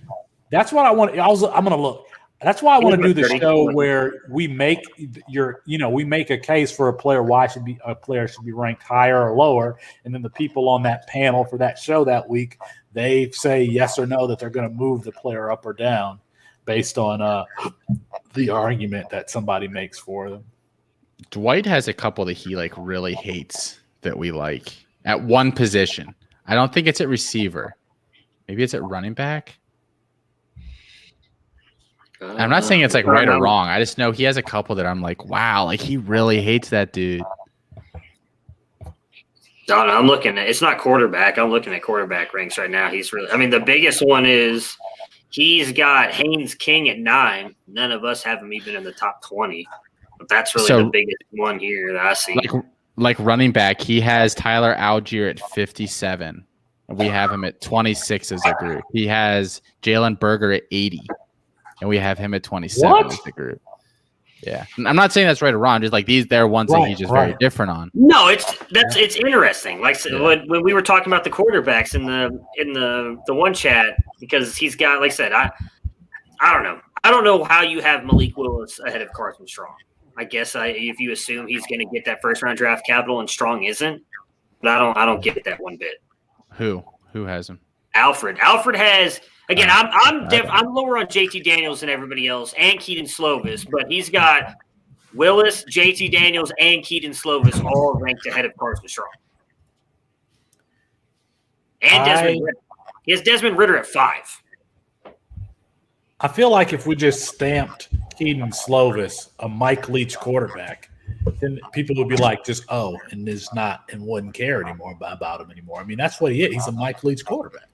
S2: That's what I want. I'm going to look. That's why I want to do the show where we make we make a case for a player why a player should be ranked higher or lower, and then the people on that panel for that show that week, they say yes or no that they're going to move the player up or down based on the argument that somebody makes for them.
S4: Dwight has a couple that he like really hates that we like at one position. I don't think it's at receiver. Maybe it's at running back. I'm not saying it's like right or wrong. I just know he has a couple that I'm like, wow, like he really hates that dude.
S10: No, I'm looking at it's not quarterback. I'm looking at quarterback ranks right now. He's really, I mean, the biggest one is he's got Haynes King at 9. None of us have him even in the top 20. But that's really the biggest one here that I see.
S4: Like running back, he has Tyler Algier at 57. We have him at 26 as a group. He has Jalen Berger at 80. And we have him at 27 as the group. Yeah. I'm not saying that's right or wrong. Just like they're ones that he's just very different on.
S10: No, it's interesting. Like when we were talking about the quarterbacks in the one chat, because he's got, like I said, I don't know. I don't know how you have Malik Willis ahead of Carson Strong. I guess if you assume he's going to get that first round draft capital and Strong isn't, but I don't get that one bit.
S4: Who has him?
S10: Alfred has. Again, I'm lower on JT Daniels than everybody else and Keaton Slovis, but he's got Willis, JT Daniels, and Keaton Slovis all ranked ahead of Carson Strong. And Desmond Ritter. He has Desmond Ritter at 5.
S2: I feel like if we just stamped Keaton Slovis a Mike Leach quarterback, then people would be like, and wouldn't care anymore about him anymore. I mean, that's what he is. He's a Mike Leach quarterback.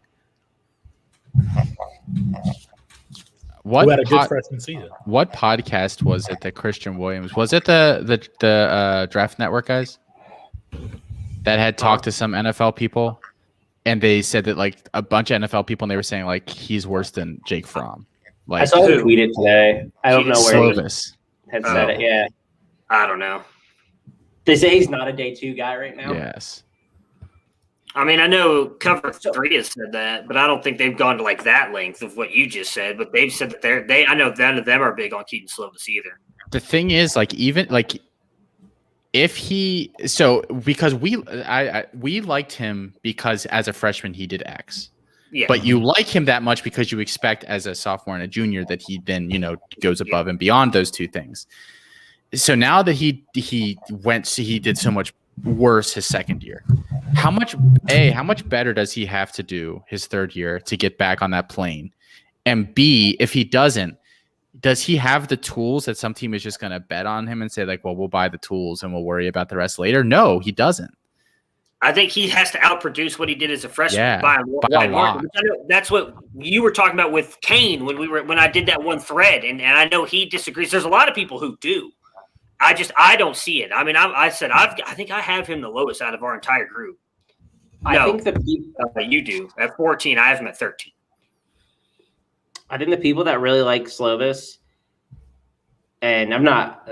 S2: Who had a good freshman season.
S4: What podcast was it that Christian Williams was it the Draft Network guys that had talked to some NFL people and they said that like a bunch of NFL people and they were saying like he's worse than Jake Fromm. Like,
S9: I saw him tweet it today. I don't know where. had said it. Yeah,
S10: I don't know.
S9: They say he's not a day 2 guy right now.
S4: Yes.
S10: I mean, I know Cover 3 has said that, but I don't think they've gone to like that length of what you just said. But they've said that I know none of them are big on Keaton Slovis either.
S4: The thing is, like, even like if because we liked him because as a freshman he did X.
S10: Yeah.
S4: But you like him that much because you expect as a sophomore and a junior that he then, goes above and beyond those two things. So now that he did so much worse his second year, how much better does he have to do his third year to get back on that plane? And B, if he doesn't, does he have the tools that some team is just going to bet on him and say like, well, we'll buy the tools and we'll worry about the rest later? No, he doesn't.
S10: I think he has to outproduce what he did as a freshman
S4: by a lot.
S10: That's what you were talking about with Kane when I did that one thread, and I know he disagrees. There's a lot of people who do. I don't see it. I mean, I think I have him the lowest out of our entire group.
S9: I think
S10: you do at 14. I have him at 13.
S9: I think the people that really like Slovis, and I'm not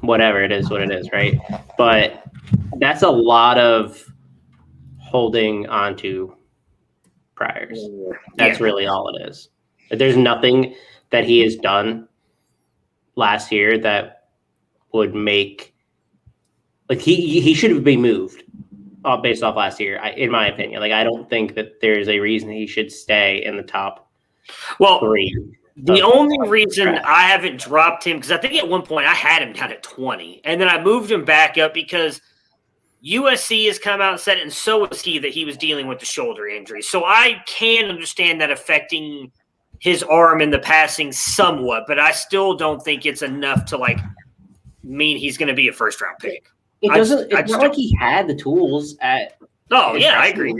S9: whatever it is, what it is, right? But that's a lot of holding on to priors. That's really all it is. There's nothing that he has done last year that would make he should have been moved based off last year, in my opinion. Like, I don't think that there's a reason he should stay in the top 3.
S10: The only reason I haven't dropped him, because I think at one point I had him down at 20, and then I moved him back up because USC has come out and said, and so was he, that he was dealing with the shoulder injury. So I can understand that affecting his arm in the passing somewhat, but I still don't think it's enough to mean he's going to be a first-round pick.
S9: It's not like he had the tools at.
S10: Oh yeah, I agree.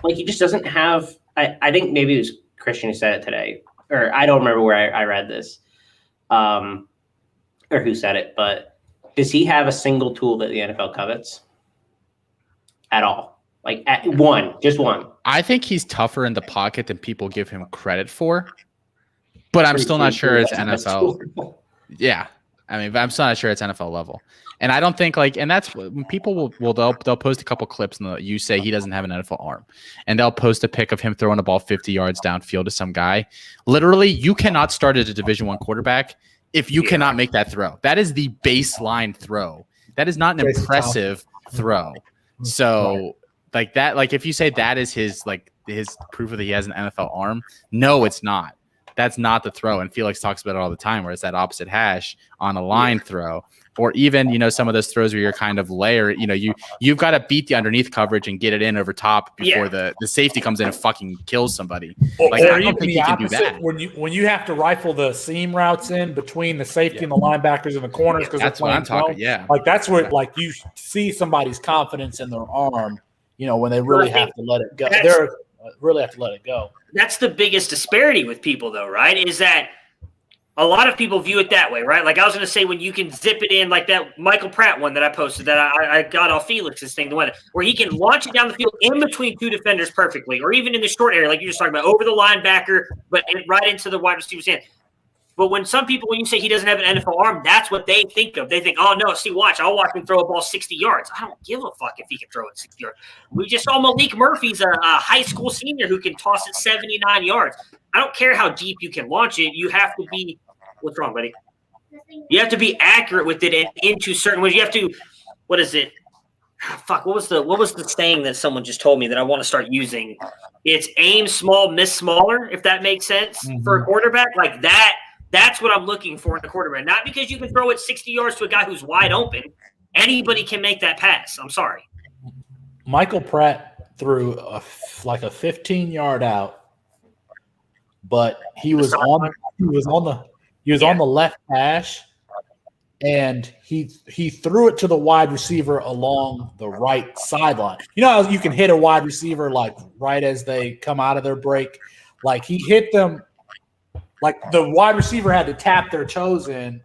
S9: Like, he just doesn't have. I think maybe it was Christian who said it today, or I don't remember where I read this, or who said it. But does he have a single tool that the NFL covets at all? Like, just one.
S4: I think he's tougher in the pocket than people give him credit for, but I'm still not sure it's NFL. Yeah. I mean, I'm still not sure it's NFL level. And I don't think and that's when people they'll post a couple clips and you say he doesn't have an NFL arm, and they'll post a pic of him throwing the ball 50 yards downfield to some guy. Literally, you cannot start as a Division I quarterback if you cannot make that throw. That is the baseline throw. That is not an impressive throw. So if you say that is his proof that he has an NFL arm, no, it's not. That's not the throw. And Felix talks about it all the time, where it's that opposite hash on a line throw, or even, some of those throws where you're kind of you've got to beat the underneath coverage and get it in over top before the safety comes in and fucking kills somebody.
S2: I don't think you can do that. When you have to rifle the seam routes in between the safety and the linebackers and the corners, because
S4: that's what I'm talking. Yeah.
S2: That's where you see somebody's confidence in their arm, when they really have to let it go. They're really have to let it go.
S10: That's the biggest disparity with people, though, right? Is that a lot of people view it that way, right? Like I was going to say, when you can zip it in, like that Michael Pratt one that I posted that I got off Felix's thing, the one where he can launch it down the field in between two defenders perfectly, or even in the short area, like you're just talking about, over the linebacker, but right into the wide receiver's hand. But when you say he doesn't have an NFL arm, that's what they think of. They think, oh, no, see, watch. I'll watch him throw a ball 60 yards. I don't give a fuck if he can throw it 60 yards. We just saw Malik Murphy's a high school senior who can toss it 79 yards. I don't care how deep you can launch it. You have to be – what's wrong, buddy? You have to be accurate with it and into certain ways. You have to – what is it? Fuck, what was the saying that someone just told me that I want to start using? It's aim small, miss smaller, if that makes sense for a quarterback. Like that – that's what I'm looking for in a quarterback. Not because you can throw it 60 yards to a guy who's wide open. Anybody can make that pass. I'm sorry.
S2: Michael Pratt threw a 15-yard out, but he was on the left hash, and he threw it to the wide receiver along the right sideline. You know how you can hit a wide receiver right as they come out of their break? Like he hit them. Like the wide receiver had to tap their toes in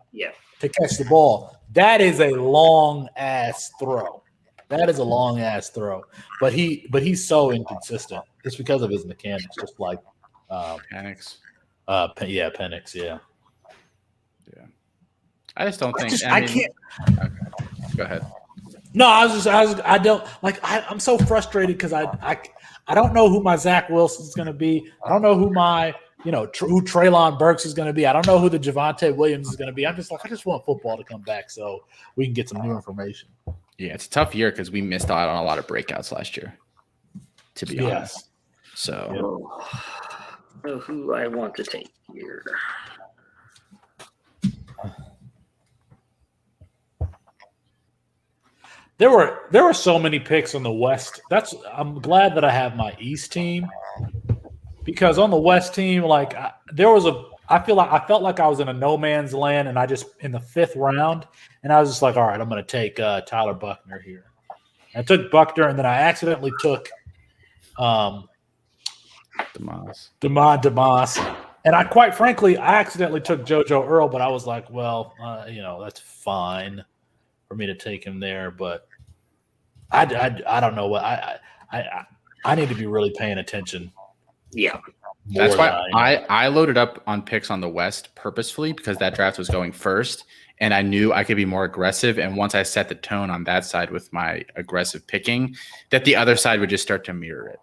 S2: to catch the ball. That is a long ass throw. But he's so inconsistent. It's because of his mechanics, just like
S4: Penix.
S2: Penix, yeah.
S4: I just don't think.
S2: I can't.
S4: Okay. Go ahead.
S2: No, I don't like. I'm so frustrated because I don't know who my Zach Wilson is going to be. I don't know who my who Treylon Burks is going to be. I don't know who the Javonte Williams is going to be. I'm just like, I just want football to come back so we can get some new information.
S4: Yeah, it's a tough year because we missed out on a lot of breakouts last year, to be honest. So,
S10: who I want to take here?
S2: There were so many picks on the West. I'm glad that I have my East team because on the West team, like I felt like I was in a no man's land, and I just in the 5th round, and I was just like, all right, I'm going to take Tyler Buckner here. I took Buckner, and then I accidentally took DeMoss. And I quite frankly, I accidentally took JoJo Earl, but I was like, well, that's fine for me to take him there, but I don't know what I need to be really paying attention.
S10: Yeah.
S4: That's why I loaded up on picks on the West purposefully because that draft was going first and I knew I could be more aggressive. And once I set the tone on that side with my aggressive picking, that the other side would just start to mirror it.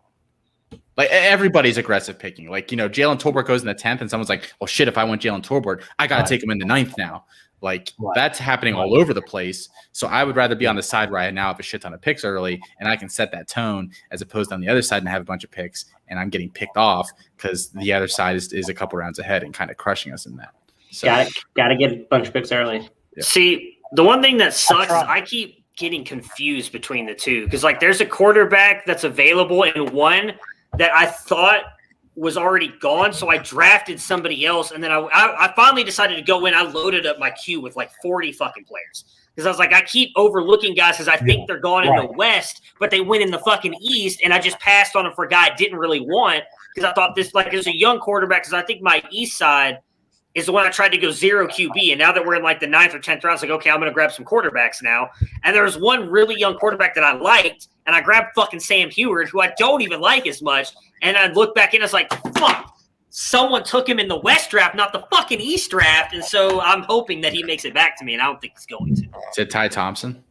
S4: Like everybody's aggressive picking. Like, Jalen Tolbert goes in the 10th and someone's like, well, shit, if I went Jalen Tolbert, I got to take him in the 9th now. Like that's happening all over the place. So I would rather be on the side where I now have a shit ton of picks early and I can set that tone as opposed to on the other side and have a bunch of picks and I'm getting picked off because the other side is a couple rounds ahead and kind of crushing us in that. So
S9: Gotta get a bunch of picks early.
S4: Yeah.
S10: See, the one thing that sucks is I keep getting confused between the two because like there's a quarterback that's available and one that I thought was already gone, so I drafted somebody else, and then I finally decided to go in. I loaded up my queue with like 40 fucking players because I was like, I keep overlooking guys because I think they're gone in the West, but they win in the fucking East, and I just passed on them for a guy I didn't really want because I thought this like there's a young quarterback because I think my East side is the one I tried to go 0 QB, and now that we're in like the 9th or 10th round, I was like, okay, I'm going to grab some quarterbacks now, and there was one really young quarterback that I liked, and I grabbed fucking Sam Heward, who I don't even like as much. And I looked back in, I was like, fuck, someone took him in the West draft, not the fucking East draft. And so I'm hoping that he makes it back to me, and I don't think he's going to.
S4: Is it Ty Thompson?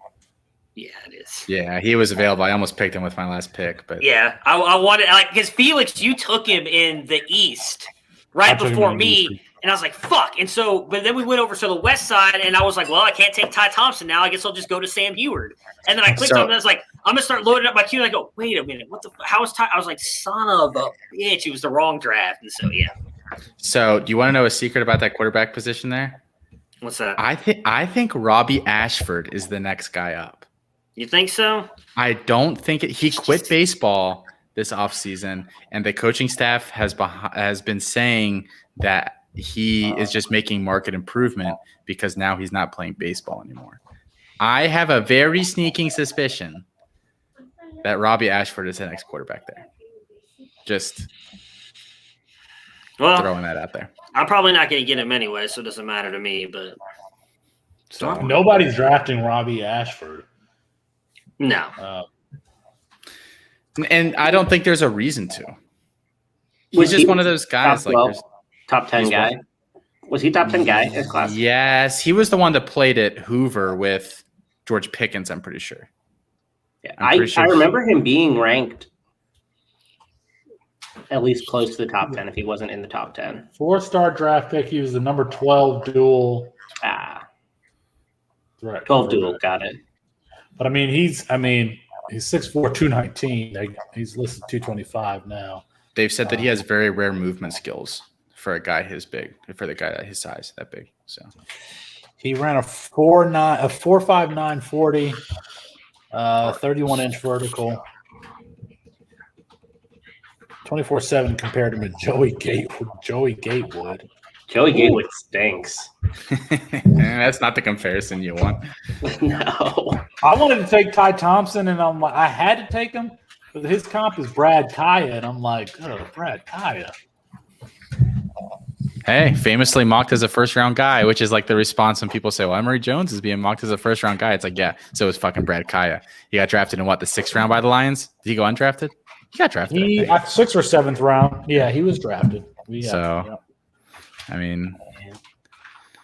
S10: Yeah, it is.
S4: Yeah, he was available. I almost picked him with my last pick. But
S10: yeah, I wanted – like because Felix, you took him in the East right before me. And I was like, fuck. And so, but then we went over to the West side, and I was like, well, I can't take Ty Thompson now. I guess I'll just go to Sam Heward. And then I clicked on it, and I was like, I'm going to start loading up my queue. And I go, wait a minute. How is Ty? I was like, son of a bitch. It was the wrong draft. And so, yeah.
S4: So, do you want to know a secret about that quarterback position there?
S10: What's that?
S4: I think Robbie Ashford is the next guy up.
S10: You think so?
S4: I don't think it. He quit baseball this offseason, and the coaching staff has been saying that he is just making market improvement because now he's not playing baseball anymore. I have a very sneaking suspicion that Robbie Ashford is the next quarterback there. Just throwing that out there.
S10: I'm probably not going to get him anyway, so it doesn't matter to me. But
S2: nobody's drafting Robbie Ashford.
S10: No.
S4: And I don't think there's a reason to. He's just one of those guys like
S9: top 10 guy. Was he top 10 guy in his class?
S4: Yes, he was the one that played at Hoover with George Pickens, I'm pretty sure.
S9: Yeah, I remember him being ranked at least close to the top 10 if he wasn't in the top 10.
S2: 4-star draft pick. He was the number 12 dual.
S9: 12 dual, got it.
S2: But he's 6'4", 219. He's listed 225 now.
S4: They've said that he has very rare movement skills for a guy his size, that big. So
S2: he ran a 4.59 40, 31-inch vertical, 24/7 compared him to Joey Gatewood.
S9: Joey Gatewood stinks.
S4: That's not the comparison you want.
S9: No.
S2: I wanted to take Ty Thompson, and I'm like, I had to take him, but his comp is Brad Kaya, and I'm like, oh, Brad Kaya.
S4: Hey, famously mocked as a first-round guy, which is like the response when people say, well, Emory Jones is being mocked as a first-round guy. It's like, yeah, so is fucking Brad Kaya. He got drafted in, the 6th round by the Lions? Did he go undrafted? He got drafted.
S2: 6th or 7th round. Yeah, he was drafted.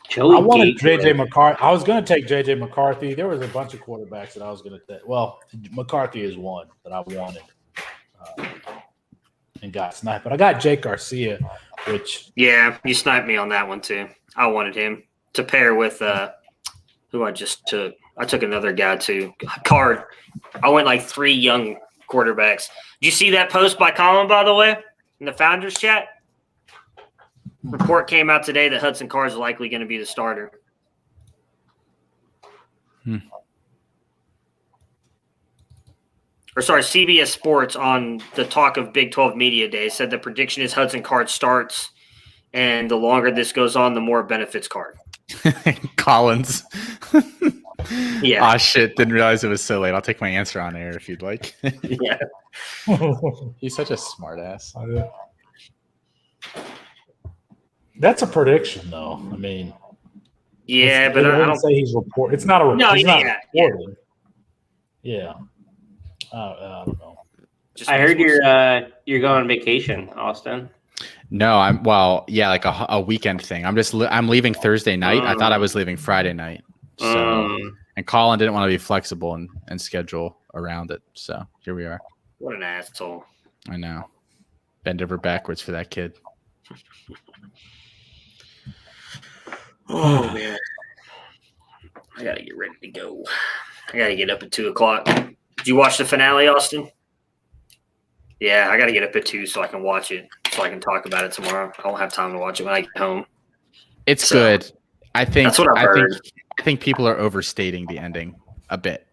S9: Joey
S2: I wanted J.J. McCarthy. I was going to take J.J. McCarthy. There was a bunch of quarterbacks that I was going to take. Well, McCarthy is one that I wanted and got sniped. But I got Jake Garcia, which –
S10: yeah, you sniped me on that one too. I wanted him to pair with who I just took. I took another guy too. Card. I went like 3 young quarterbacks. Did you see that post by Colin, by the way, in the Founders chat? Report came out today that Hudson Card is likely going to be the starter. Or sorry, CBS Sports on the Talk of Big 12 Media Day said the prediction is Hudson Card starts, and the longer this goes on, the more it benefits Card.
S4: Collins.
S10: Yeah.
S4: Oh, shit. Didn't realize it was so late. I'll take my answer on air if you'd like.
S10: Yeah.
S4: He's such a smart ass.
S2: That's a prediction, though. I mean,
S10: yeah, but I don't
S2: say he's report. It's not a report.
S10: No,
S2: he's
S10: yeah,
S2: not reporting. Yeah. I don't know.
S9: I heard you're going on vacation, Austin.
S4: No, like a weekend thing. I'm leaving Thursday night. I thought I was leaving Friday night. So, and Colin didn't want to be flexible and schedule around it. So here we are.
S10: What an asshole.
S4: I know. Bend over backwards for that kid.
S10: Oh man, I gotta get ready to go. I gotta get up at 2:00. Did you watch the finale, Austin? Yeah, I gotta get up at 2 so I can watch it, so I can talk about it tomorrow. I won't have time to watch it when I get home.
S4: It's good. I think
S10: that's what I've heard.
S4: I think people are overstating the ending a bit.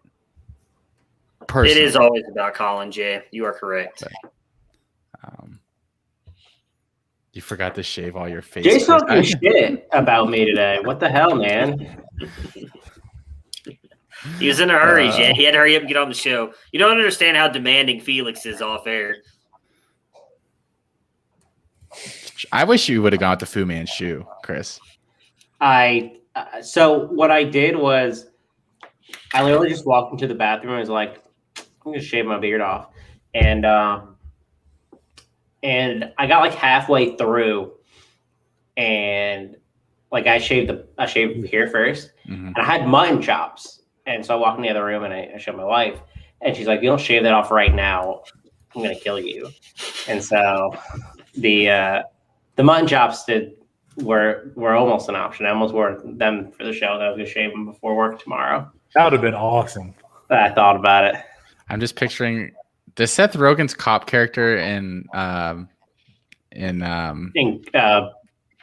S4: Personally.
S10: It is always about Colin J. You are correct.
S4: You forgot to shave all your face.
S9: Jay's talking shit about me today. What the hell, man?
S10: He was in a hurry, Jay. He had to hurry up and get on the show. You don't understand how demanding Felix is off air.
S4: I wish you would have gone with the Fu Manchu, Chris.
S9: So what I did was I literally just walked into the bathroom and was like, I'm going to shave my beard off. And I got like halfway through and like I shaved here first and I had mutton chops. And so I walked in the other room and I showed my wife and she's like, you don't shave that off right now, I'm going to kill you. And so the mutton chops were almost an option. I almost wore them for the show. That I was going to shave them before work tomorrow.
S2: That would have been awesome.
S9: I thought about it.
S4: I'm just picturing the Seth Rogen's cop character in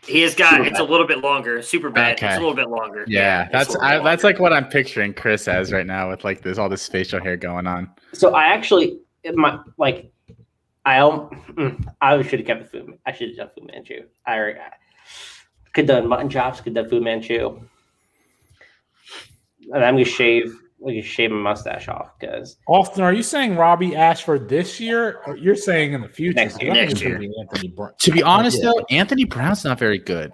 S10: he has got it's a little bit longer. Super bad.
S4: Okay.
S10: It's a little bit longer.
S4: Yeah, that's like what I'm picturing Chris as right now with like all this facial hair going on.
S9: So I actually I should have kept the food. I should have done Fu Manchu. I could have done mutton chops. Could have done Fu Manchu. And I'm gonna shave my mustache off because.
S2: Austin, are you saying Robbie Ashford this year, or you're saying in the future?
S9: Next year.
S2: Anthony Brown.
S4: To be honest, though, Anthony Brown's not very good.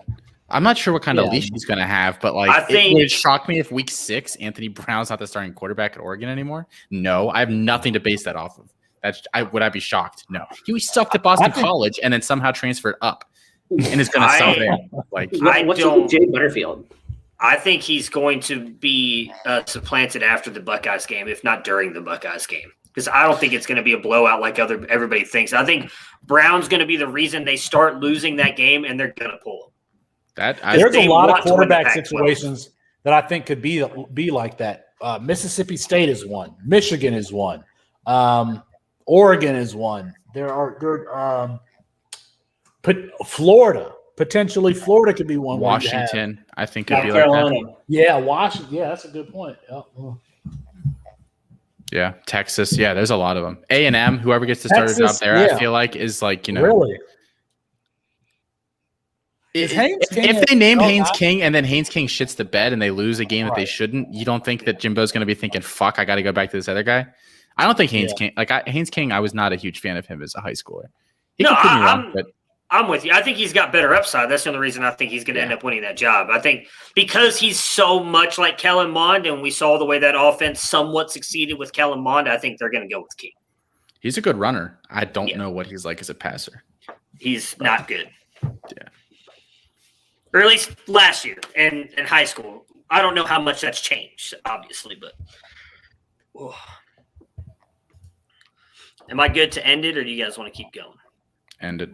S4: I'm not sure what kind of leash he's going to have, but like, it would shock me if week 6 Anthony Brown's not the starting quarterback at Oregon anymore. No, I have nothing to base that off of. Would I be shocked? No, he sucked at Boston College and then somehow transferred up and is going to sell there. Like,
S9: what's with Jay Butterfield?
S10: I think he's going to be supplanted after the Buckeyes game, if not during the Buckeyes game, because I don't think it's going to be a blowout like everybody thinks. I think Brown's going to be the reason they start losing that game, and they're going to pull him.
S2: There's a lot of quarterback situations that I think could be like that. Mississippi State is one. Michigan is one. Oregon is one. Florida. Potentially, Florida could be one.
S4: Washington, I think, could be
S9: Carolina.
S4: like that.
S2: Yeah, Washington. Yeah, that's a good point.
S4: Yeah, Texas. Yeah, there's a lot of them. A&M, whoever gets to start a job there, I feel like is like,
S2: really.
S4: If they name Haynes King and then Haynes King shits the bed and they lose a game that they shouldn't, you don't think that Jimbo's going to be thinking, "Fuck, I got to go back to this other guy"? I don't think Haynes King. Haynes King, I was not a huge fan of him as a high schooler.
S10: I'm with you. I think he's got better upside. That's the only reason I think he's going to end up winning that job. I think because he's so much like Kellen Mond, and we saw the way that offense somewhat succeeded with Kellen Mond, I think they're going to go with King.
S4: He's a good runner. I don't know what he's like as a passer.
S10: He's not good.
S4: Yeah.
S10: or at least last year and in high school. I don't know how much that's changed, obviously, but am I good to end it, or do you guys want to keep going?
S4: End it.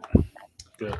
S2: Good.